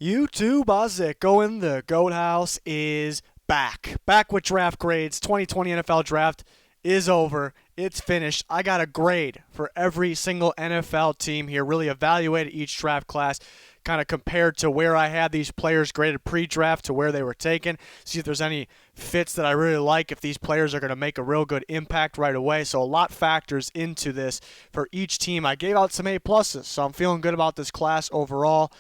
YouTube, how's it going? The Goat House is back. Back with draft grades. 2020 NFL Draft is over. It's finished. I got a grade for every single NFL team here. Really evaluated each draft class, kind of compared to where I had these players graded pre-draft to where they were taken. See if there's any fits that I really like, if these players are going to make a real good impact right away. So a lot factors into this for each team. I gave out some A pluses, so I'm feeling good about this class overall.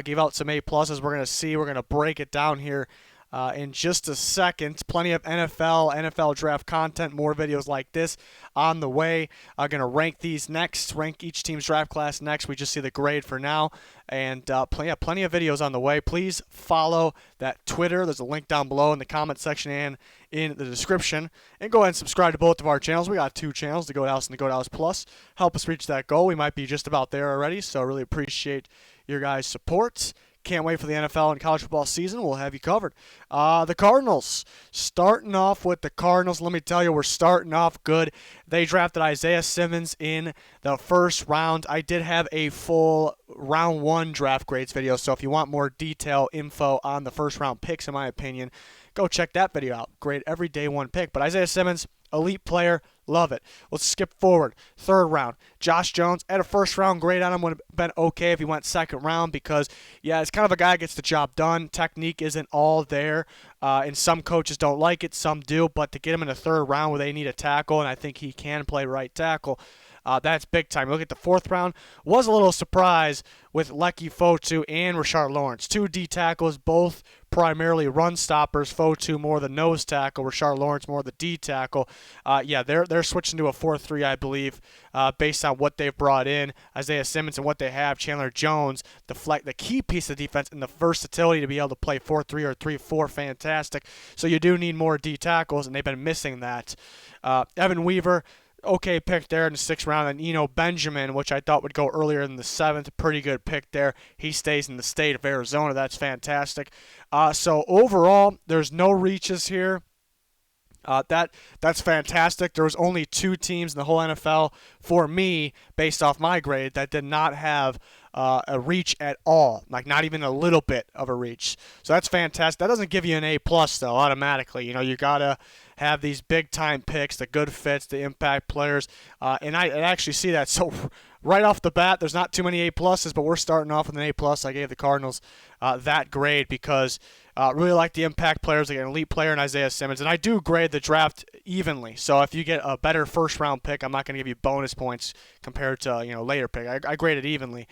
Gave out some A pluses. We're going to see. We're going to break it down here in just a second. Plenty of NFL draft content, more videos like this on the way. I'm going to rank these next, rank each team's draft class next. We just see the grade for now. And plenty of videos on the way. Please follow that Twitter. There's a link down below in the comment section and in the description. And go ahead and subscribe to both of our channels. We got two channels, the Goat House and the Goat House Plus. Help us reach that goal. We might be just about there already, so really appreciate your guys' support. Can't wait for the NFL and college football season. We'll have you covered. The Cardinals. Starting off with the Cardinals. Let me tell you, we're starting off good. They drafted Isaiah Simmons in the first round. I did have a full round one draft grades video, so if you want more detailed info on the first round picks, in my opinion, go check that video out. Grade every day one pick. But Isaiah Simmons, elite player, love it. Let's skip forward. Third round, Josh Jones. At a first round grade on him would have been okay if he went second round because, yeah, it's kind of a guy that gets the job done. Technique isn't all there, and some coaches don't like it, some do. But to get him in the third round where they need a tackle, and I think he can play right tackle, that's big time. Look at the fourth round. Was a little surprise with Lecky Fotu and Rashard Lawrence. Two D tackles, both primarily run stoppers. Fotu more the nose tackle. Rashard Lawrence more the D tackle. They're switching to a 4-3, I believe, based on what they've brought in. Isaiah Simmons and what they have. Chandler Jones, the key piece of defense, and the versatility to be able to play 4-3 or 3-4, fantastic. So you do need more D tackles, and they've been missing that. Evan Weaver, okay pick there in the sixth round. And Eno Benjamin, which I thought would go earlier in the seventh, pretty good pick there. He stays in the state of Arizona. That's fantastic. So overall, there's no reaches here. That's fantastic. There was only two teams in the whole NFL for me, based off my grade, that did not have a reach at all, like not even a little bit of a reach. So that's fantastic. That doesn't give you an A plus though automatically. You know, you gotta have these big time picks, the good fits, the impact players, and I actually see that. So right off the bat, there's not too many A pluses, but we're starting off with an A plus. I gave the Cardinals that grade because really like the impact players, like an elite player in Isaiah Simmons, and I do grade the draft evenly. So if you get a better first round pick, I'm not going to give you bonus points compared to later pick. I grade it evenly.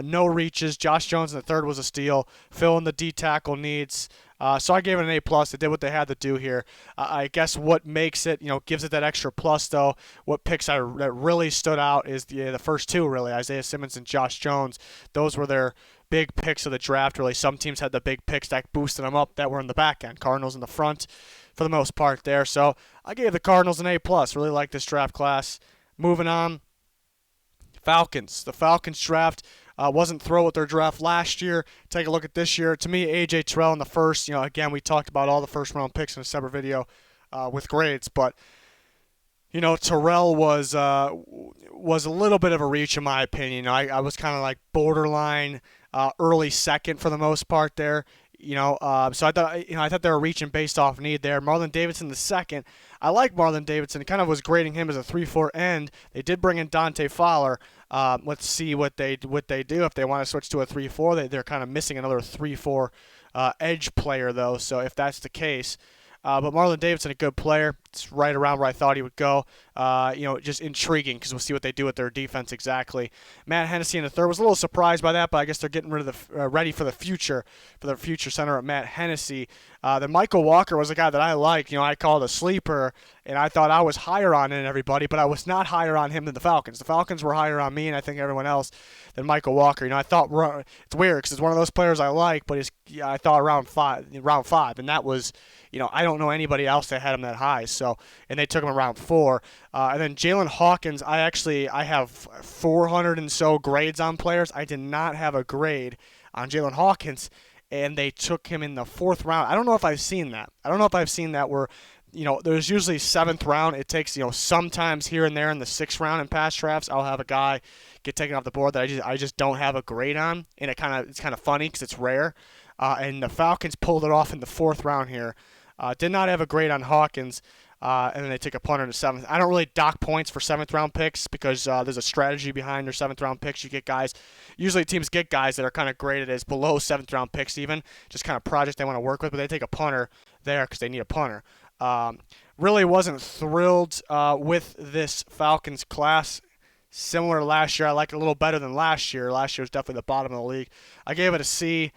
No reaches. Josh Jones in the third was a steal. Filling the D tackle needs. So I gave it an A plus. They did what they had to do here. I guess what makes it, gives it that extra plus though. What picks that really stood out is the first two really, Isaiah Simmons and Josh Jones. Those were their big picks of the draft. Really, some teams had the big picks that boosted them up that were in the back end. Cardinals in the front for the most part there. So I gave the Cardinals an A plus. Really like this draft class. Moving on, Falcons. The Falcons draft. Wasn't thrilled with their draft last year. Take a look at this year. To me, A.J. Terrell in the first. Again, we talked about all the first-round picks in a separate video with grades. But, Terrell was a little bit of a reach in my opinion. I was kind of like borderline early second for the most part there. So I thought they were reaching based off need there. Marlon Davidson the second. I like Marlon Davidson. Kind of was grading him as a 3-4 end. They did bring in Dante Fowler. Let's see what they do if they want to switch to a 3-4. They're kind of missing another 3-4 edge player though. So if that's the case. But Marlon Davidson, a good player. It's right around where I thought he would go. Just intriguing because we'll see what they do with their defense exactly. Matt Hennessy in the third. Was a little surprised by that, but I guess they're getting rid of ready for the future center at Matt Hennessy. Then Michael Walker was a guy that I liked. I called a sleeper, and I thought I was higher on than everybody, but I was not higher on him than the Falcons. The Falcons were higher on me, and I think everyone else, than Michael Walker. I thought it's weird because it's one of those players I like, but I thought round five, and that was, I don't know anybody else that had him that high. So, and they took him around 4. And then Jalen Hawkins, I have 400 and so grades on players. I did not have a grade on Jalen Hawkins, and they took him in the 4th round. I don't know if I've seen that. Where There's usually 7th round. It takes, sometimes here and there in the 6th round in past drafts, I'll have a guy get taken off the board that I just don't have a grade on, and it's kind of funny because it's rare. And the Falcons pulled it off in the 4th round here. Did not have a grade on Hawkins, and then they take a punter in the 7th. I don't really dock points for 7th round picks because there's a strategy behind their 7th round picks. You get guys, usually teams get guys that are kind of graded as below 7th round picks, even just kind of projects they want to work with, but they take a punter there because they need a punter. Really wasn't thrilled with this Falcons class. Similar to last year, I like it a little better than last year. Last year was definitely the bottom of the league. I gave it a C.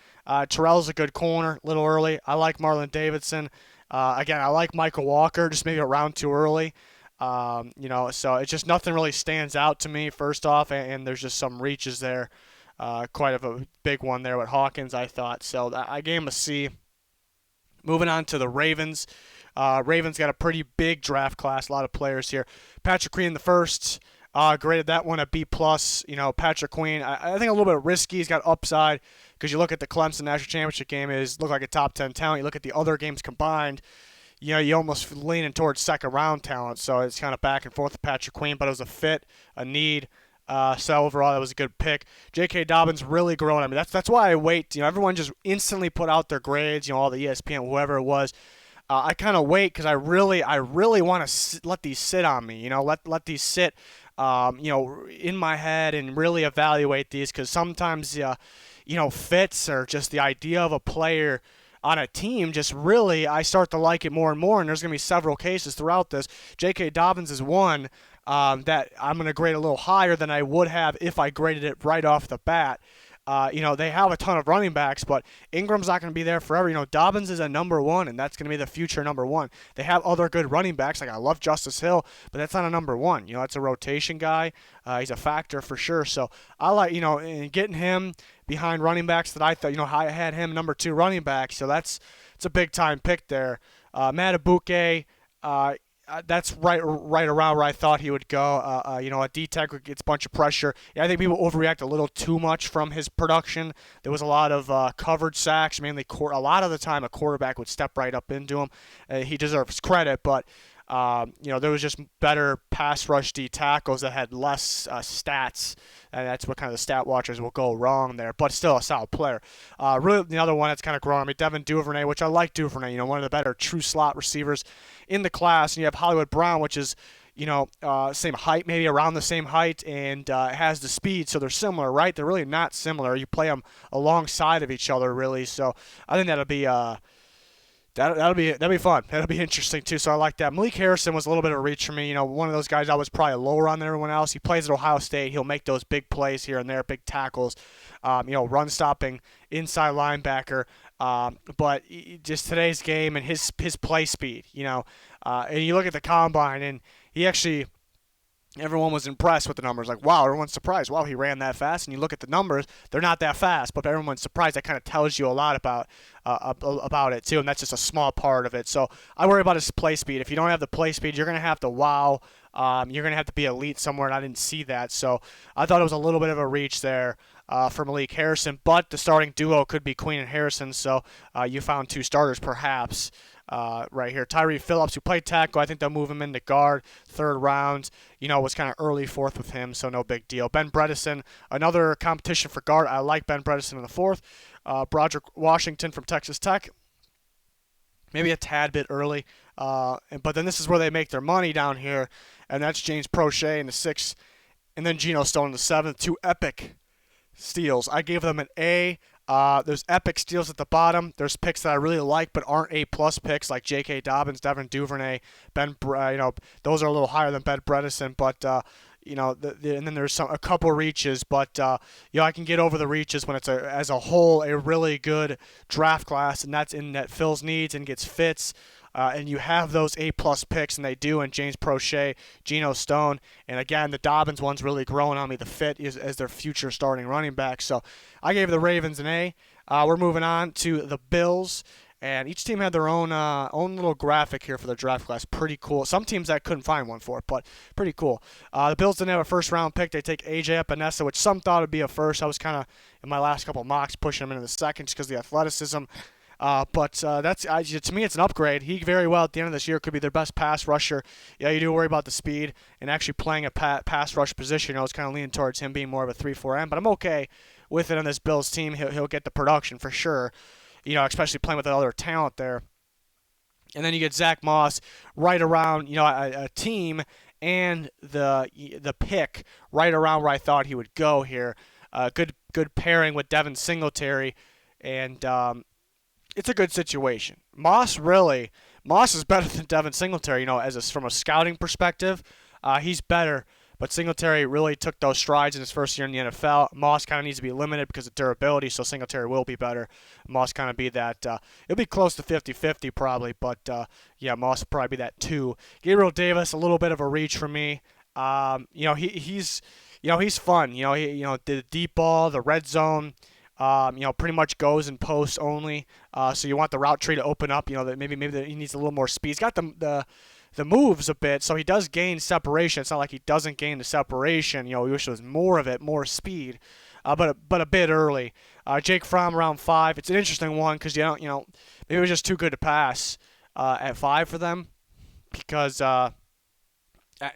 Terrell's a good corner, a little early. I like Marlon Davidson. Again, I like Michael Walker, just maybe a round too early. So it's just nothing really stands out to me, first off, and there's just some reaches there. Quite of a big one there with Hawkins, I thought. So I gave him a C. Moving on to the Ravens. Ravens got a pretty big draft class, a lot of players here. Patrick Queen in the first, graded that one a B+. Patrick Queen, I think a little bit risky. He's got upside because you look at the Clemson National Championship game, look like a top 10 talent. You look at the other games combined, you almost leaning towards 2nd round talent. So it's kind of back and forth with Patrick Queen, but it was a fit, a need. So overall, that was a good pick. J.K. Dobbins really growing. I mean, that's why I wait. Everyone just instantly put out their grades. All the ESPN, whoever it was. I kind of wait because I really want to let these sit on me. Let these sit, in my head and really evaluate these because sometimes, fits or just the idea of a player on a team just really, I start to like it more and more, and there's going to be several cases throughout this. J.K. Dobbins is one that I'm going to grade a little higher than I would have if I graded it right off the bat. They have a ton of running backs, but Ingram's not going to be there forever. Dobbins is a number 1, and that's going to be the future number 1. They have other good running backs. Like I love Justice Hill, but that's not a number 1. That's a rotation guy. He's a factor for sure. So I like, getting him behind running backs that I thought, I had him number 2 running back. So it's a big time pick there. Matt Abuke, that's right around where I thought he would go. A D-Tech gets a bunch of pressure. I think people overreact a little too much from his production. There was a lot of coverage sacks, mainly a lot of the time a quarterback would step right up into him. He deserves credit, but there was just better pass rush D tackles that had less stats, and that's what kind of the stat watchers will go wrong there, but still a solid player. Really, the other one that's kind of growing on me, Devin Duvernay, which I like Duvernay, one of the better true slot receivers in the class, and you have Hollywood Brown, which is, same height, maybe around the same height, and has the speed, so they're similar, right? They're really not similar. You play them alongside of each other, really, so I think that'll be That'll be fun. That'll be interesting too. So I like that. Malik Harrison was a little bit of a reach for me. One of those guys I was probably lower on than everyone else. He plays at Ohio State. He'll make those big plays here and there, big tackles. Run stopping inside linebacker. But just today's game and his play speed. And you look at the combine and he actually. Everyone was impressed with the numbers. Like, wow, everyone's surprised. Wow, he ran that fast. And you look at the numbers, they're not that fast, but everyone's surprised. That kind of tells you a lot about it, too, and that's just a small part of it. So I worry about his play speed. If you don't have the play speed, you're going to have to wow. You're going to have to be elite somewhere, and I didn't see that. So I thought it was a little bit of a reach there for Malik Harrison, but the starting duo could be Queen and Harrison, so you found 2 starters perhaps. Right here, Tyree Phillips, who played tackle. I think they'll move him into guard, 3rd round. Was kind of early 4th with him, so no big deal. Ben Bredesen, another competition for guard. I like Ben Bredesen in the 4th. Broderick Washington from Texas Tech, maybe a tad bit early. But then this is where they make their money down here, and that's James Prochet in the 6th, and then Geno Stone in the 7th. 2 epic steals. I gave them an A. There's epic steals at the bottom. There's picks that I really like but aren't A+ picks like J.K. Dobbins, Devin Duvernay, those are a little higher than Ben Bredesen, but and then there's a couple reaches, but I can get over the reaches when it's as a whole a really good draft class, and that's in that fills needs and gets fits. And you have those A+ picks, and they do, and James Prochet, Geno Stone, and again, the Dobbins one's really growing on me. The fit is as their future starting running back. So I gave the Ravens an A. We're moving on to the Bills, and each team had their own little graphic here for the draft class. Pretty cool. Some teams I couldn't find one for, but pretty cool. The Bills didn't have a first-round pick. They take A.J. Epinesa, which some thought would be a first. I was kind of, in my last couple mocks, pushing him into the second just because of the athleticism. But to me, it's an upgrade. He very well at the end of this year could be their best pass rusher. Yeah, you do worry about the speed and actually playing a pass rush position. I was kind of leaning towards him being more of a 3-4 end, but I'm okay with it on this Bills team. He'll get the production for sure. Especially playing with the other talent there. And then you get Zach Moss right around, a team and the pick right around where I thought he would go here. Good pairing with Devin Singletary, and it's a good situation. Moss is better than Devin Singletary. From a scouting perspective, he's better. But Singletary really took those strides in his first year in the NFL. Moss kind of needs to be limited because of durability, so Singletary will be better. Moss kind of be that. It'll be close to 50-50 probably, but Moss will probably be that 2. Gabriel Davis, a little bit of a reach for me. He's fun. The deep ball, the red zone. Pretty much goes in post only. So you want the route tree to open up. That maybe he needs a little more speed. He's got the moves a bit, so he does gain separation. It's not like he doesn't gain the separation. We wish there was more of it, more speed, but a bit early. Jake Fromm around 5. It's an interesting one because maybe it was just too good to pass at 5 for them because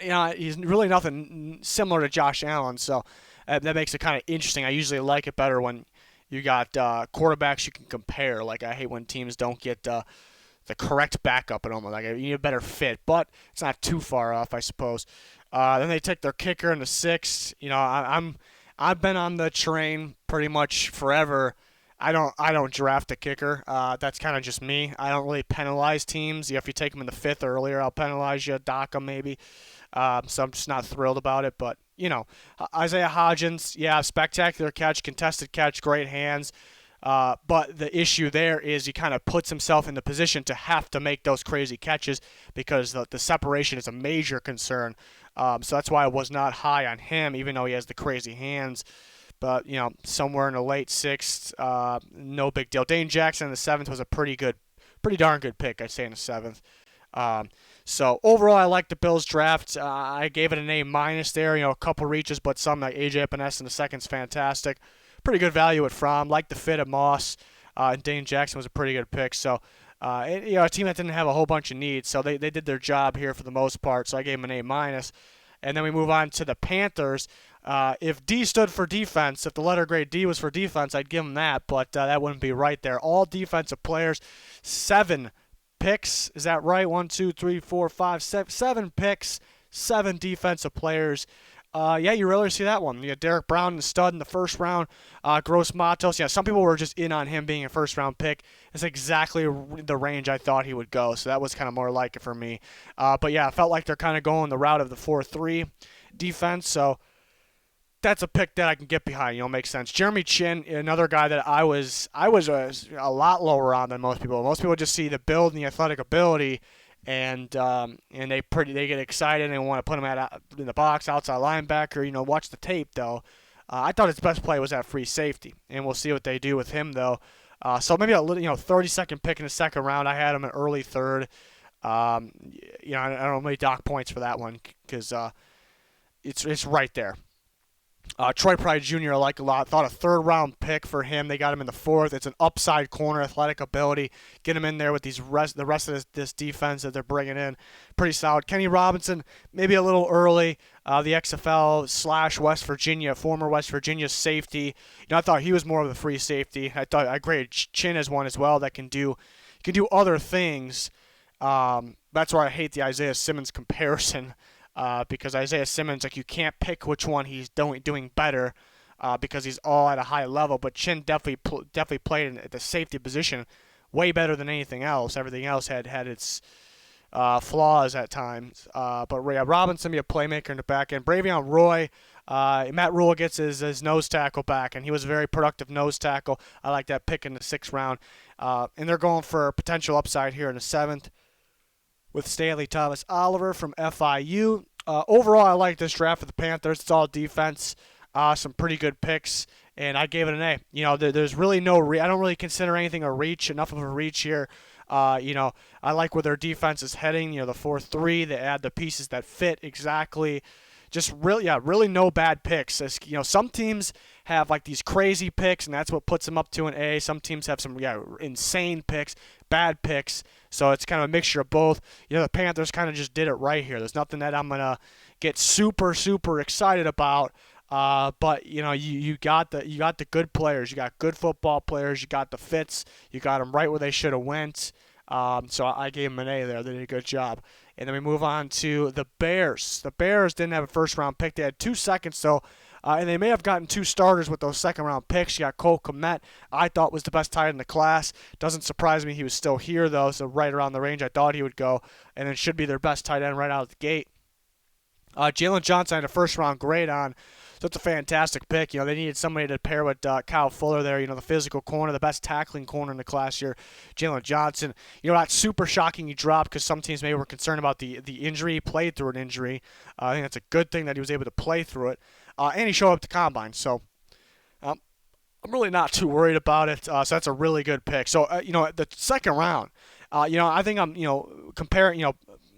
he's really nothing similar to Josh Allen. So that makes it kind of interesting. I usually like it better when you got quarterbacks you can compare. Like I hate when teams don't get the correct backup and almost like you need a better fit, but it's not too far off, I suppose. Then they take their kicker in the 6th. I've been on the train pretty much forever. I don't draft a kicker. That's kind of just me. I don't really penalize teams. If you take them in the 5th or earlier, I'll penalize you, dock them maybe. So I'm just not thrilled about it. But Isaiah Hodgins, spectacular catch, contested catch, great hands. But the issue there is he kind of puts himself in the position to have to make those crazy catches because the separation is a major concern. So that's why I was not high on him, even though he has the crazy hands. But, somewhere in the late 6th, no big deal. Dane Jackson in the 7th was a pretty darn good pick, I'd say, in the 7th. So overall, I like the Bills draft. I gave it an A- there, a couple reaches, but some like AJ Epinesa in the 2nd's fantastic. Pretty good value at Fromm. Like the fit of Moss, and Dane Jackson was a pretty good pick. So, a team that didn't have a whole bunch of needs, so they did their job here for the most part. So I gave them an A-. And then we move on to the Panthers. If D stood for defense, if the letter grade D was for defense, I'd give them that, but that wouldn't be right there. All defensive players, 7 picks. Is that right? 1, 2, 3, 4, 5, 7 picks, 7 defensive players. You rarely see that one. You had Derek Brown, the stud in the 1st round. Gross Matos. Some people were just in on him being a 1st-round pick. It's exactly the range I thought he would go, so that was kind of more like it for me. I felt like they're kind of going the route of the 4-3 defense, so that's a pick that I can get behind. Makes sense. Jeremy Chin, another guy that I was a lot lower on than most people. Most people just see the build and the athletic ability, and they get excited and want to put him in the box, outside linebacker. Watch the tape though. I thought his best play was at free safety, and we'll see what they do with him though. So maybe a little, 32nd pick in the 2nd round. I had him in early 3rd. I don't really dock points for that one because it's right there. Troy Pride Jr. I like a lot. Thought a 3rd-round pick for him. They got him in the 4th. It's an upside corner, athletic ability. Get him in there with the rest of this defense that they're bringing in. Pretty solid. Kenny Robinson, maybe a little early. The XFL / West Virginia, former West Virginia safety. I thought he was more of the free safety. I graded Chin as one as well that can do other things. That's why I hate the Isaiah Simmons comparison. Because Isaiah Simmons, you can't pick which one he's doing better because he's all at a high level. But Chin definitely played in the safety position way better than anything else. Everything else had its flaws at times. But Robinson be a playmaker in the back end. Bravion Roy, Matt Rule gets his nose tackle back, and he was a very productive nose tackle. I like that pick in the 6th round. And they're going for potential upside here in the 7th. With Stanley Thomas Oliver from FIU. Overall, I like this draft for the Panthers. It's all defense, some pretty good picks, and I gave it an A. There's really no I don't really consider anything enough of a reach here. I like where their defense is heading. The 4-3, they add the pieces that fit exactly. Just really no bad picks. Some teams have like these crazy picks, and that's what puts them up to an A. Some teams have some insane picks, bad picks. So it's kind of a mixture of both. The Panthers kind of just did it right here. There's nothing that I'm gonna get super excited about. But you got the good players. You got good football players. You got the fits. You got them right where they should have went. So I gave them an A there. They did a good job. And then we move on to the Bears. The Bears didn't have a first-round pick. They had 2 seconds, though. And they may have gotten 2 starters with those second-round picks. You got Cole Kmet, I thought was the best tight end in the class. Doesn't surprise me he was still here, though, so right around the range I thought he would go. And it should be their best tight end right out of the gate. Jalen Johnson had a first-round grade on. So it's a fantastic pick. They needed somebody to pair with Kyle Fuller there, the physical corner, the best tackling corner in the class here, Jalen Johnson. Not super shocking he dropped because some teams maybe were concerned about the injury. He played through an injury. I think that's a good thing that he was able to play through it. And he showed up to combine. So I'm really not too worried about it. So that's a really good pick. So, the second round, I think I'm,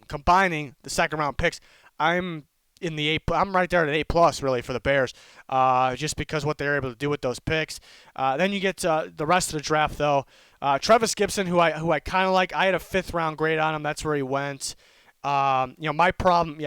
combining the second round picks, I'm right there at an A+ really for the Bears, just because what they're able to do with those picks. Then you get the rest of the draft though. Travis Gibson, who I kind of like. I had a 5th round grade on him. That's where he went. My problem,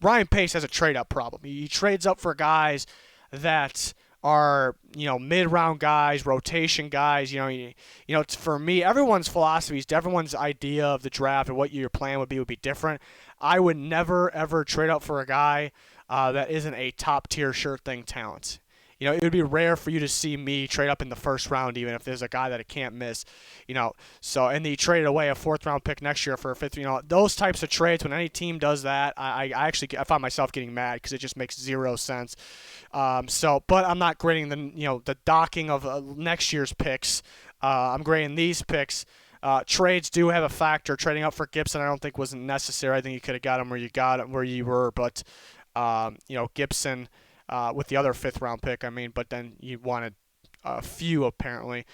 Ryan Pace has a trade up problem. He trades up for guys that are mid-round guys, rotation guys. It's, for me, everyone's philosophies, everyone's idea of the draft and what your plan would be different. I would never ever trade up for a guy that isn't a top tier sure thing talent. It would be rare for you to see me trade up in the first round, even if there's a guy that I can't miss. So, and he traded away a 4th round pick next year for a 5th. Those types of trades, when any team does that, I find myself getting mad because it just makes zero sense. But I'm not grading the docking of next year's picks. I'm grading these picks. Trades do have a factor. Trading up for Gibson, I don't think wasn't necessary. I think you could have got him where you were, but Gibson. With the other 5th round pick, but then you wanted a few apparently.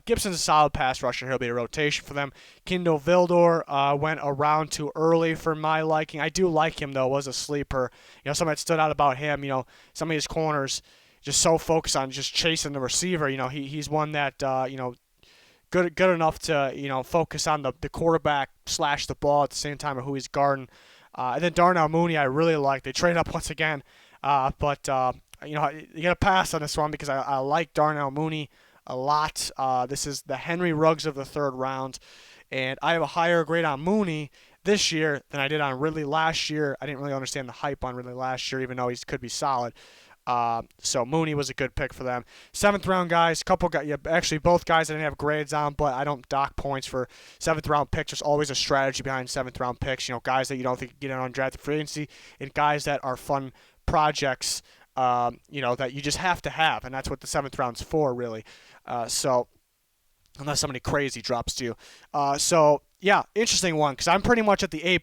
Gibson's a solid pass rusher. He'll be a rotation for them. Kindle Vildor went around too early for my liking. I do like him though. Was a sleeper. Something that stood out about him. Some of his corners just so focused on just chasing the receiver. He's one that good enough to focus on the quarterback / the ball at the same time of who he's guarding. And then Darnell Mooney I really like. They trade up once again. But you got to pass on this one because I like Darnell Mooney a lot. This is the Henry Ruggs of the 3rd round, and I have a higher grade on Mooney this year than I did on Ridley last year. I didn't really understand the hype on Ridley last year, even though he could be solid. So Mooney was a good pick for them. 7th round guys, actually both guys I didn't have grades on, but I don't dock points for 7th round picks. There's always a strategy behind 7th round picks. Guys that you don't think get on undrafted free agency, and guys that are fun projects, that you just have to have, and that's what the 7th round's for, really. So unless somebody crazy drops to you. Interesting one, because I'm pretty much at the A+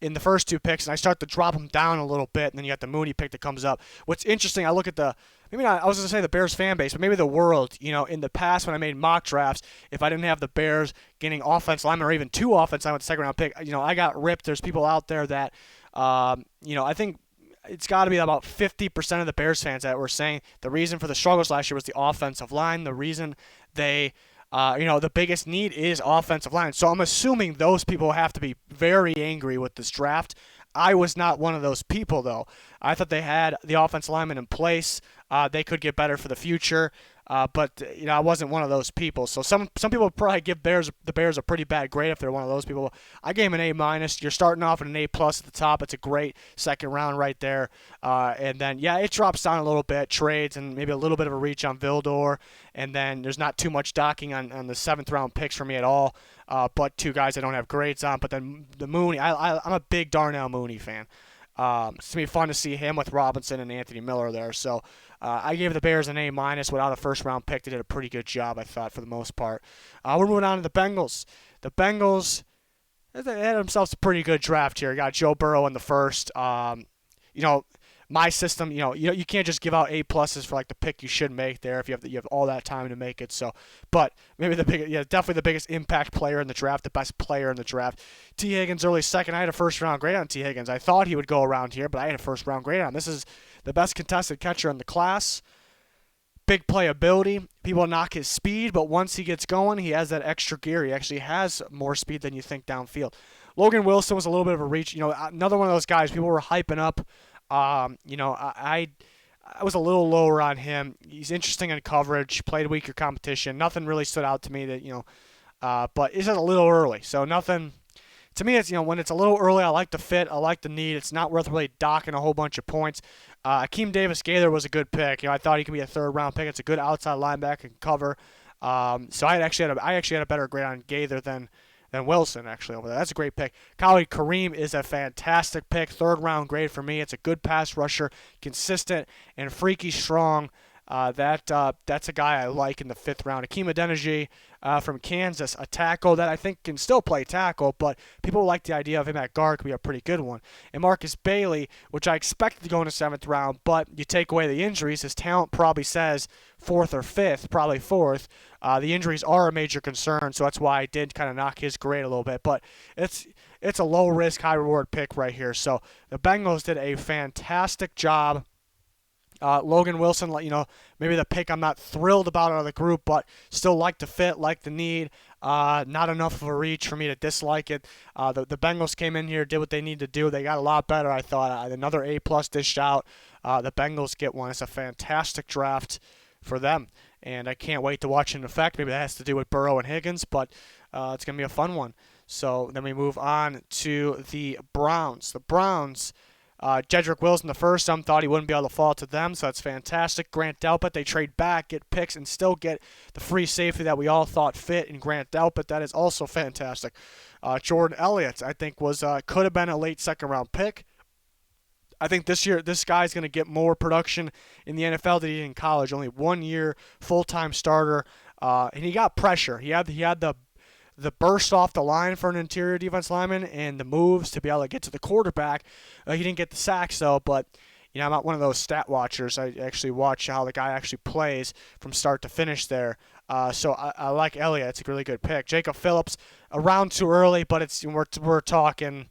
in the first 2 picks, and I start to drop them down a little bit, and then you got the Mooney pick that comes up. What's interesting, I look at I was going to say the Bears fan base, but maybe the world. In the past when I made mock drafts, if I didn't have the Bears getting offensive linemen or even 2 offensive linemen with the 2nd round pick, I got ripped. There's people out there that, I think it's got to be about 50% of the Bears fans that were saying the reason for the struggles last year was the offensive line. The reason they, the biggest need is offensive line. So I'm assuming those people have to be very angry with this draft. I was not one of those people, though. I thought they had the offensive lineman in place. They could get better for the future. But I wasn't one of those people. So some people probably give the Bears a pretty bad grade if they're one of those people. I gave them an A-. You're starting off at an A+ at the top. It's a great 2nd round right there. And then it drops down a little bit. Trades and maybe a little bit of a reach on Vildor. And then there's not too much docking on the 7th round picks for me at all. But 2 guys I don't have grades on. But then the Mooney, I'm a big Darnell Mooney fan. It's going to be fun to see him with Robinson and Anthony Miller there. So I gave the Bears an A- without a 1st round pick. They did a pretty good job, I thought, for the most part. We're moving on to the Bengals. The Bengals, they had themselves a pretty good draft here. You got Joe Burrow in the 1st. My system, you can't just give out A+ for like the pick you should make there if you have all that time to make it. So, but maybe definitely the biggest impact player in the draft, the best player in the draft. T. Higgins early 2nd. I had a 1st round grade on T. Higgins. I thought he would go around here, but I had a 1st round grade on him. This is the best contested catcher in the class. big playability. People knock his speed, but once he gets going, he has that extra gear. He actually has more speed than you think downfield. Logan Wilson was a little bit of a reach. Another one of those guys people were hyping up. I was a little lower on him. He's interesting in coverage, played weaker competition. Nothing really stood out to me but it's just a little early. So nothing. To me, it's when it's a little early, I like the fit, I like the need. It's not worth really docking a whole bunch of points. Akeem Davis-Gaither was a good pick. I thought he could be a third-round pick. It's a good outside linebacker, can cover. So I actually had a better grade on Gaither than Wilson actually over there. That's a great pick. Khalid Kareem is a fantastic pick. Third-round grade for me. It's a good pass rusher, consistent and freaky strong. That's a guy I like in the fifth round. Akeem Adeniji from Kansas, a tackle that I think can still play tackle, but people like the idea of him at guard could be a pretty good one. And Marcus Bailey, which I expected to go in the seventh round, but you take away the injuries, his talent probably says fourth or fifth, probably fourth. The injuries are a major concern, so that's why I did kind of knock his grade a little bit. But it's a low-risk, high-reward pick right here. So the Bengals did a fantastic job. Logan Wilson, maybe the pick I'm not thrilled about out of the group, but still like the fit, like the need. Not enough of a reach for me to dislike it. The Bengals came in here, did what they need to do. They got a lot better, I thought. Another A-plus dished out. The Bengals get one. It's a fantastic draft for them, and I can't wait to watch it in effect. Maybe that has to do with Burrow and Higgins, but it's going to be a fun one. So then we move on to the Browns. The Browns... Jedrick Wilson, the first, some thought he wouldn't be able to fall to them, so that's fantastic. Grant Delpit, they trade back, get picks, and still get the free safety that we all thought fit in Grant Delpit. That is also fantastic. Jordan Elliott, I think, could have been a late second-round pick. I think this year, this guy's going to get more production in the NFL than he did in college. Only 1 year, full-time starter, and he got pressure. He had the burst off the line for an interior defense lineman and the moves to be able to get to the quarterback. He didn't get the sacks, though, but I'm not one of those stat watchers. I actually watch how the guy actually plays from start to finish there. So I like Elliott. It's a really good pick. Jacob Phillips, around too early, but we're talking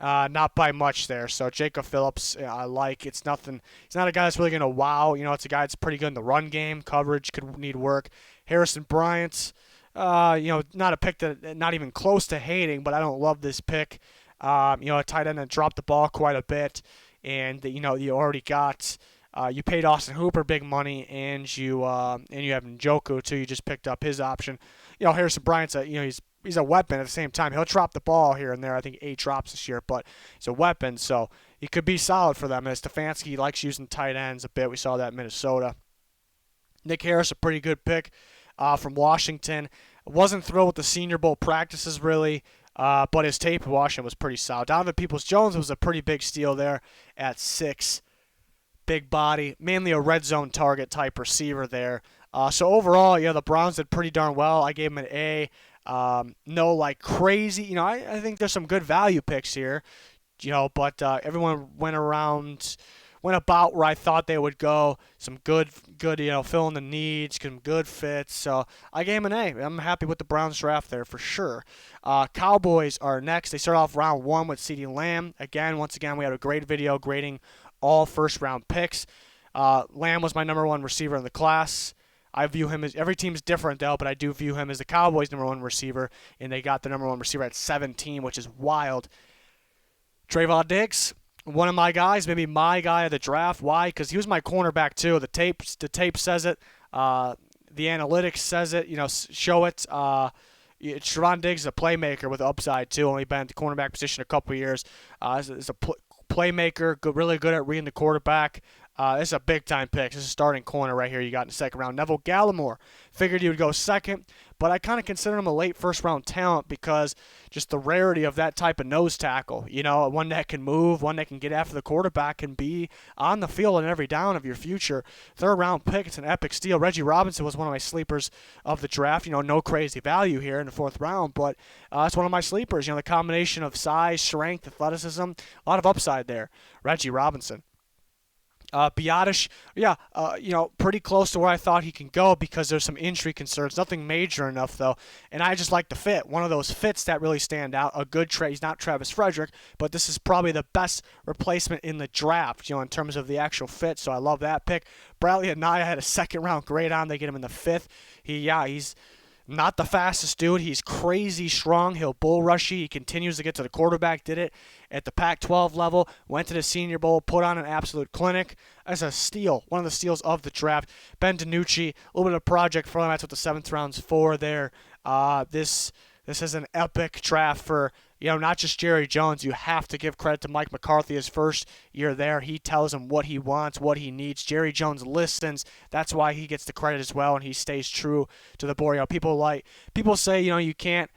not by much there. So Jacob Phillips, I like. It's nothing. He's not a guy that's really going to wow. It's a guy that's pretty good in the run game. Coverage could need work. Harrison Bryant, not a pick that not even close to hating, but I don't love this pick. A tight end that dropped the ball quite a bit, and you already got you paid Austin Hooper big money, and you have Njoku too. You just picked up his option. Harrison Bryant's he's a weapon at the same time. He'll drop the ball here and there. I think 8 drops this year, but he's a weapon, so he could be solid for them. And Stefanski likes using tight ends a bit. We saw that in Minnesota. Nick Harris, a pretty good pick. From Washington. Wasn't thrilled with the Senior Bowl practices, really, but his tape in Washington was pretty solid. Donovan Peoples-Jones was a pretty big steal there at 6. Big body, mainly a red zone target type receiver there. So overall, the Browns did pretty darn well. I gave them an A. No, crazy. I think there's some good value picks here, but everyone went about where I thought they would go. Some good, filling the needs, some good fits. So I gave them an A. I'm happy with the Browns draft there for sure. Cowboys are next. They start off round 1 with CeeDee Lamb. Once again, we had a great video grading all first-round picks. Lamb was my number 1 receiver in the class. I view him as, every team's different though, but I do view him as the Cowboys' number 1 receiver, and they got the number 1 receiver at 17, which is wild. Trayvon Diggs, one of my guys, maybe my guy of the draft. Why? Because he was my cornerback too. The tape says it. The analytics says it. Show it. Trayvon Diggs is a playmaker with upside too. Only been at the cornerback position a couple of years. Is a playmaker, really good at reading the quarterback. This is a big-time pick. This is a starting corner right here you got in the second round. Neville Gallimore. Figured he would go second, but I kind of consider him a late first-round talent because just the rarity of that type of nose tackle. One that can move, one that can get after the quarterback, can be on the field in every down of your future. Third-round pick, it's an epic steal. Reggie Robinson was one of my sleepers of the draft. No crazy value here in the 4th round, but it's one of my sleepers. The combination of size, strength, athleticism, a lot of upside there. Reggie Robinson. Biotish, yeah, pretty close to where I thought he can go because there's some injury concerns. Nothing major enough, though. And I just like the fit. One of those fits that really stand out. A good trade. He's not Travis Frederick, but this is probably the best replacement in the draft, in terms of the actual fit. So I love that pick. Bradley Anaya had a second-round grade on. They get him in the fifth. He's not the fastest dude. He's crazy strong. He'll bull rush you. He continues to get to the quarterback. Did it at the Pac-12 level. Went to the Senior Bowl. Put on an absolute clinic. As a steal. One of the steals of the draft. Ben DiNucci. A little bit of project for him. That's what the 7th round's for there. This is an epic draft for, not just Jerry Jones. You have to give credit to Mike McCarthy. His first year there, he tells him what he wants, what he needs. Jerry Jones listens. That's why he gets the credit as well, and he stays true to the board. People say, you can't.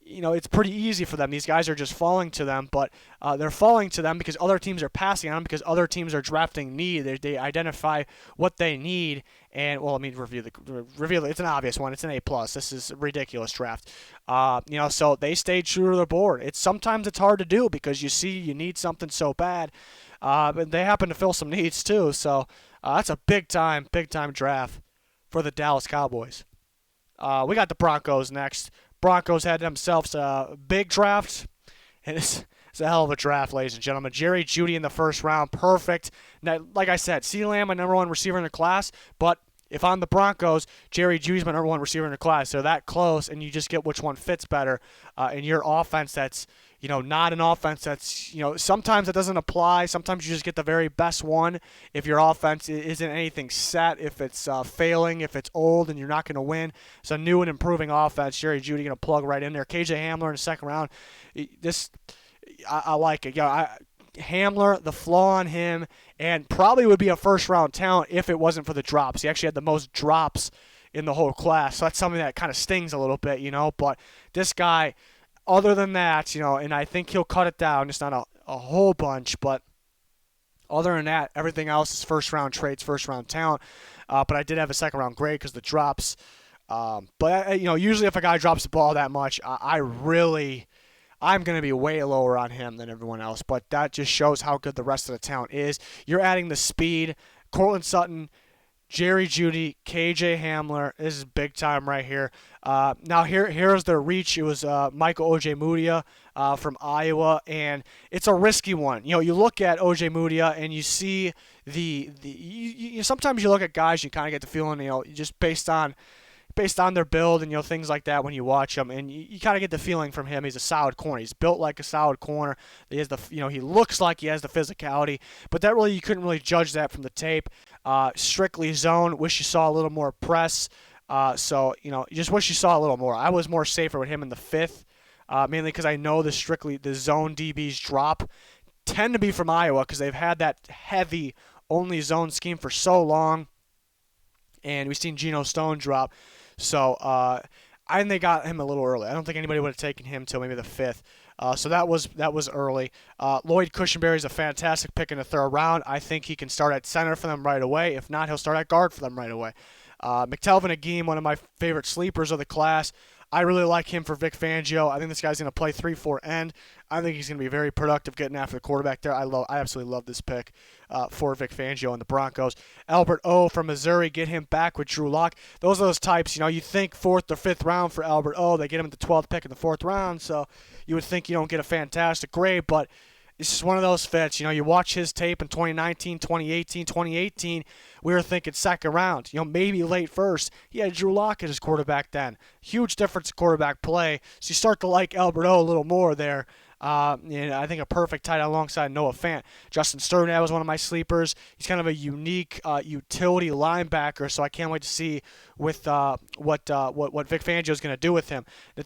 It's pretty easy for them. These guys are just falling to them, but they're falling to them because other teams are passing on them, because other teams are drafting need. They identify what they need, and review it's an obvious one. It's an A+. This is a ridiculous draft. So they stay true to their board. Sometimes it's hard to do because you need something so bad, but they happen to fill some needs too. So that's a big time draft for the Dallas Cowboys. We got the Broncos next. Broncos had themselves a big draft, and it's a hell of a draft, ladies and gentlemen. Jerry Jeudy in the first round, perfect. Now, like I said, CeeDee Lamb, my number one receiver in the class, but if I'm the Broncos, Jerry Jeudy's my number one receiver in the class. They're that close, and you just get which one fits better in your offense. That's not an offense that's sometimes it doesn't apply. Sometimes you just get the very best one if your offense isn't anything set, if it's failing, if it's old and you're not going to win. It's a new and improving offense. Jerry Jeudy going to plug right in there. KJ Hamler in the second round. I like it. Hamler, the flaw on him, and probably would be a first-round talent if it wasn't for the drops. He actually had the most drops in the whole class, so that's something that kind of stings a little bit, but this guy, other than that, and I think he'll cut it down, just not a whole bunch, but other than that, everything else is first-round trades, first-round talent, but I did have a second-round grade because the drops, but usually if a guy drops the ball that much, I'm going to be way lower on him than everyone else, but that just shows how good the rest of the talent is. You're adding the speed. Courtland Sutton, Jerry Jeudy, KJ Hamler. This is big time right here. Now here's their reach. It was Michael Ojemudia from Iowa, and it's a risky one. You look at Ojemudia and you see sometimes you look at guys, you kind of get the feeling, just based on their build and things like that when you watch him, and you kind of get the feeling from him he's a solid corner. He's built like a solid corner. He has he looks like he has the physicality, but you couldn't really judge that from the tape. Strictly zone. Wish you saw a little more press. You just wish you saw a little more. I was more safer with him in the fifth, mainly because I know the zone DBs drop tend to be from Iowa because they've had that heavy only zone scheme for so long, and we've seen Geno Stone drop. So I think they got him a little early. I don't think anybody would have taken him till maybe the fifth. So that was early. Lloyd Cushenberry is a fantastic pick in the third round. I think he can start at center for them right away. If not, he'll start at guard for them right away. McTelvin Agim, one of my favorite sleepers of the class. I really like him for Vic Fangio. I think this guy's going to play 3-4 end. I think he's going to be very productive getting after the quarterback there. I absolutely love this pick for Vic Fangio and the Broncos. Albert O from Missouri, get him back with Drew Lock. Those are those types, you think 4th or 5th round for Albert O. They get him at the 12th pick in the 4th round, so you would think you don't get a fantastic grade, but it's just one of those fits. You watch his tape in 2019, 2018, we were thinking second round, maybe late first. He had Drew Lock as his quarterback then. Huge difference in quarterback play. So you start to like Albert O a little more there. I think a perfect tight end alongside Noah Fant. Justin Sternad was one of my sleepers. He's kind of a unique utility linebacker, so I can't wait to see with what Vic Fangio is going to do with him.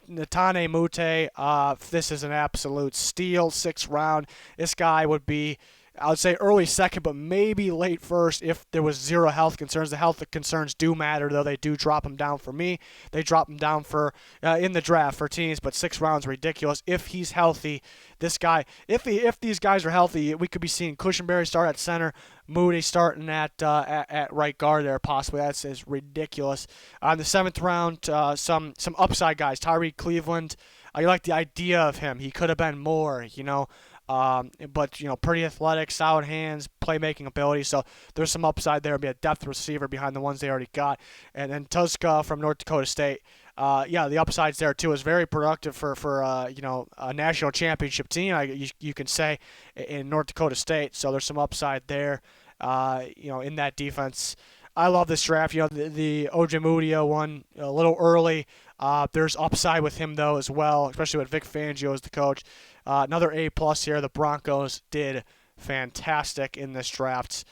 Netane Mute, this is an absolute steal, 6th round. This guy would be, I would say early second, but maybe late first if there was zero health concerns. The health concerns do matter, though. They do drop him down for me. They drop him down for in the draft for teams, but 6 rounds ridiculous. If he's healthy, this guy, if these guys are healthy, we could be seeing Cushenberry start at center, Moody starting at right guard there possibly. That's ridiculous. In the 7th round, some upside guys. Tyreek Cleveland. I like the idea of him. He could have been more, But pretty athletic, solid hands, playmaking ability. So there's some upside there. Be a depth receiver behind the ones they already got. And then Tuska from North Dakota State. The upsides there too. Is very productive for a national championship team. You can say in North Dakota State. So there's some upside there. In that defense. I love this draft. The Ojemudia one a little early. There's upside with him though as well, especially with Vic Fangio as the coach. Another A+ here. The Broncos did fantastic in this draft.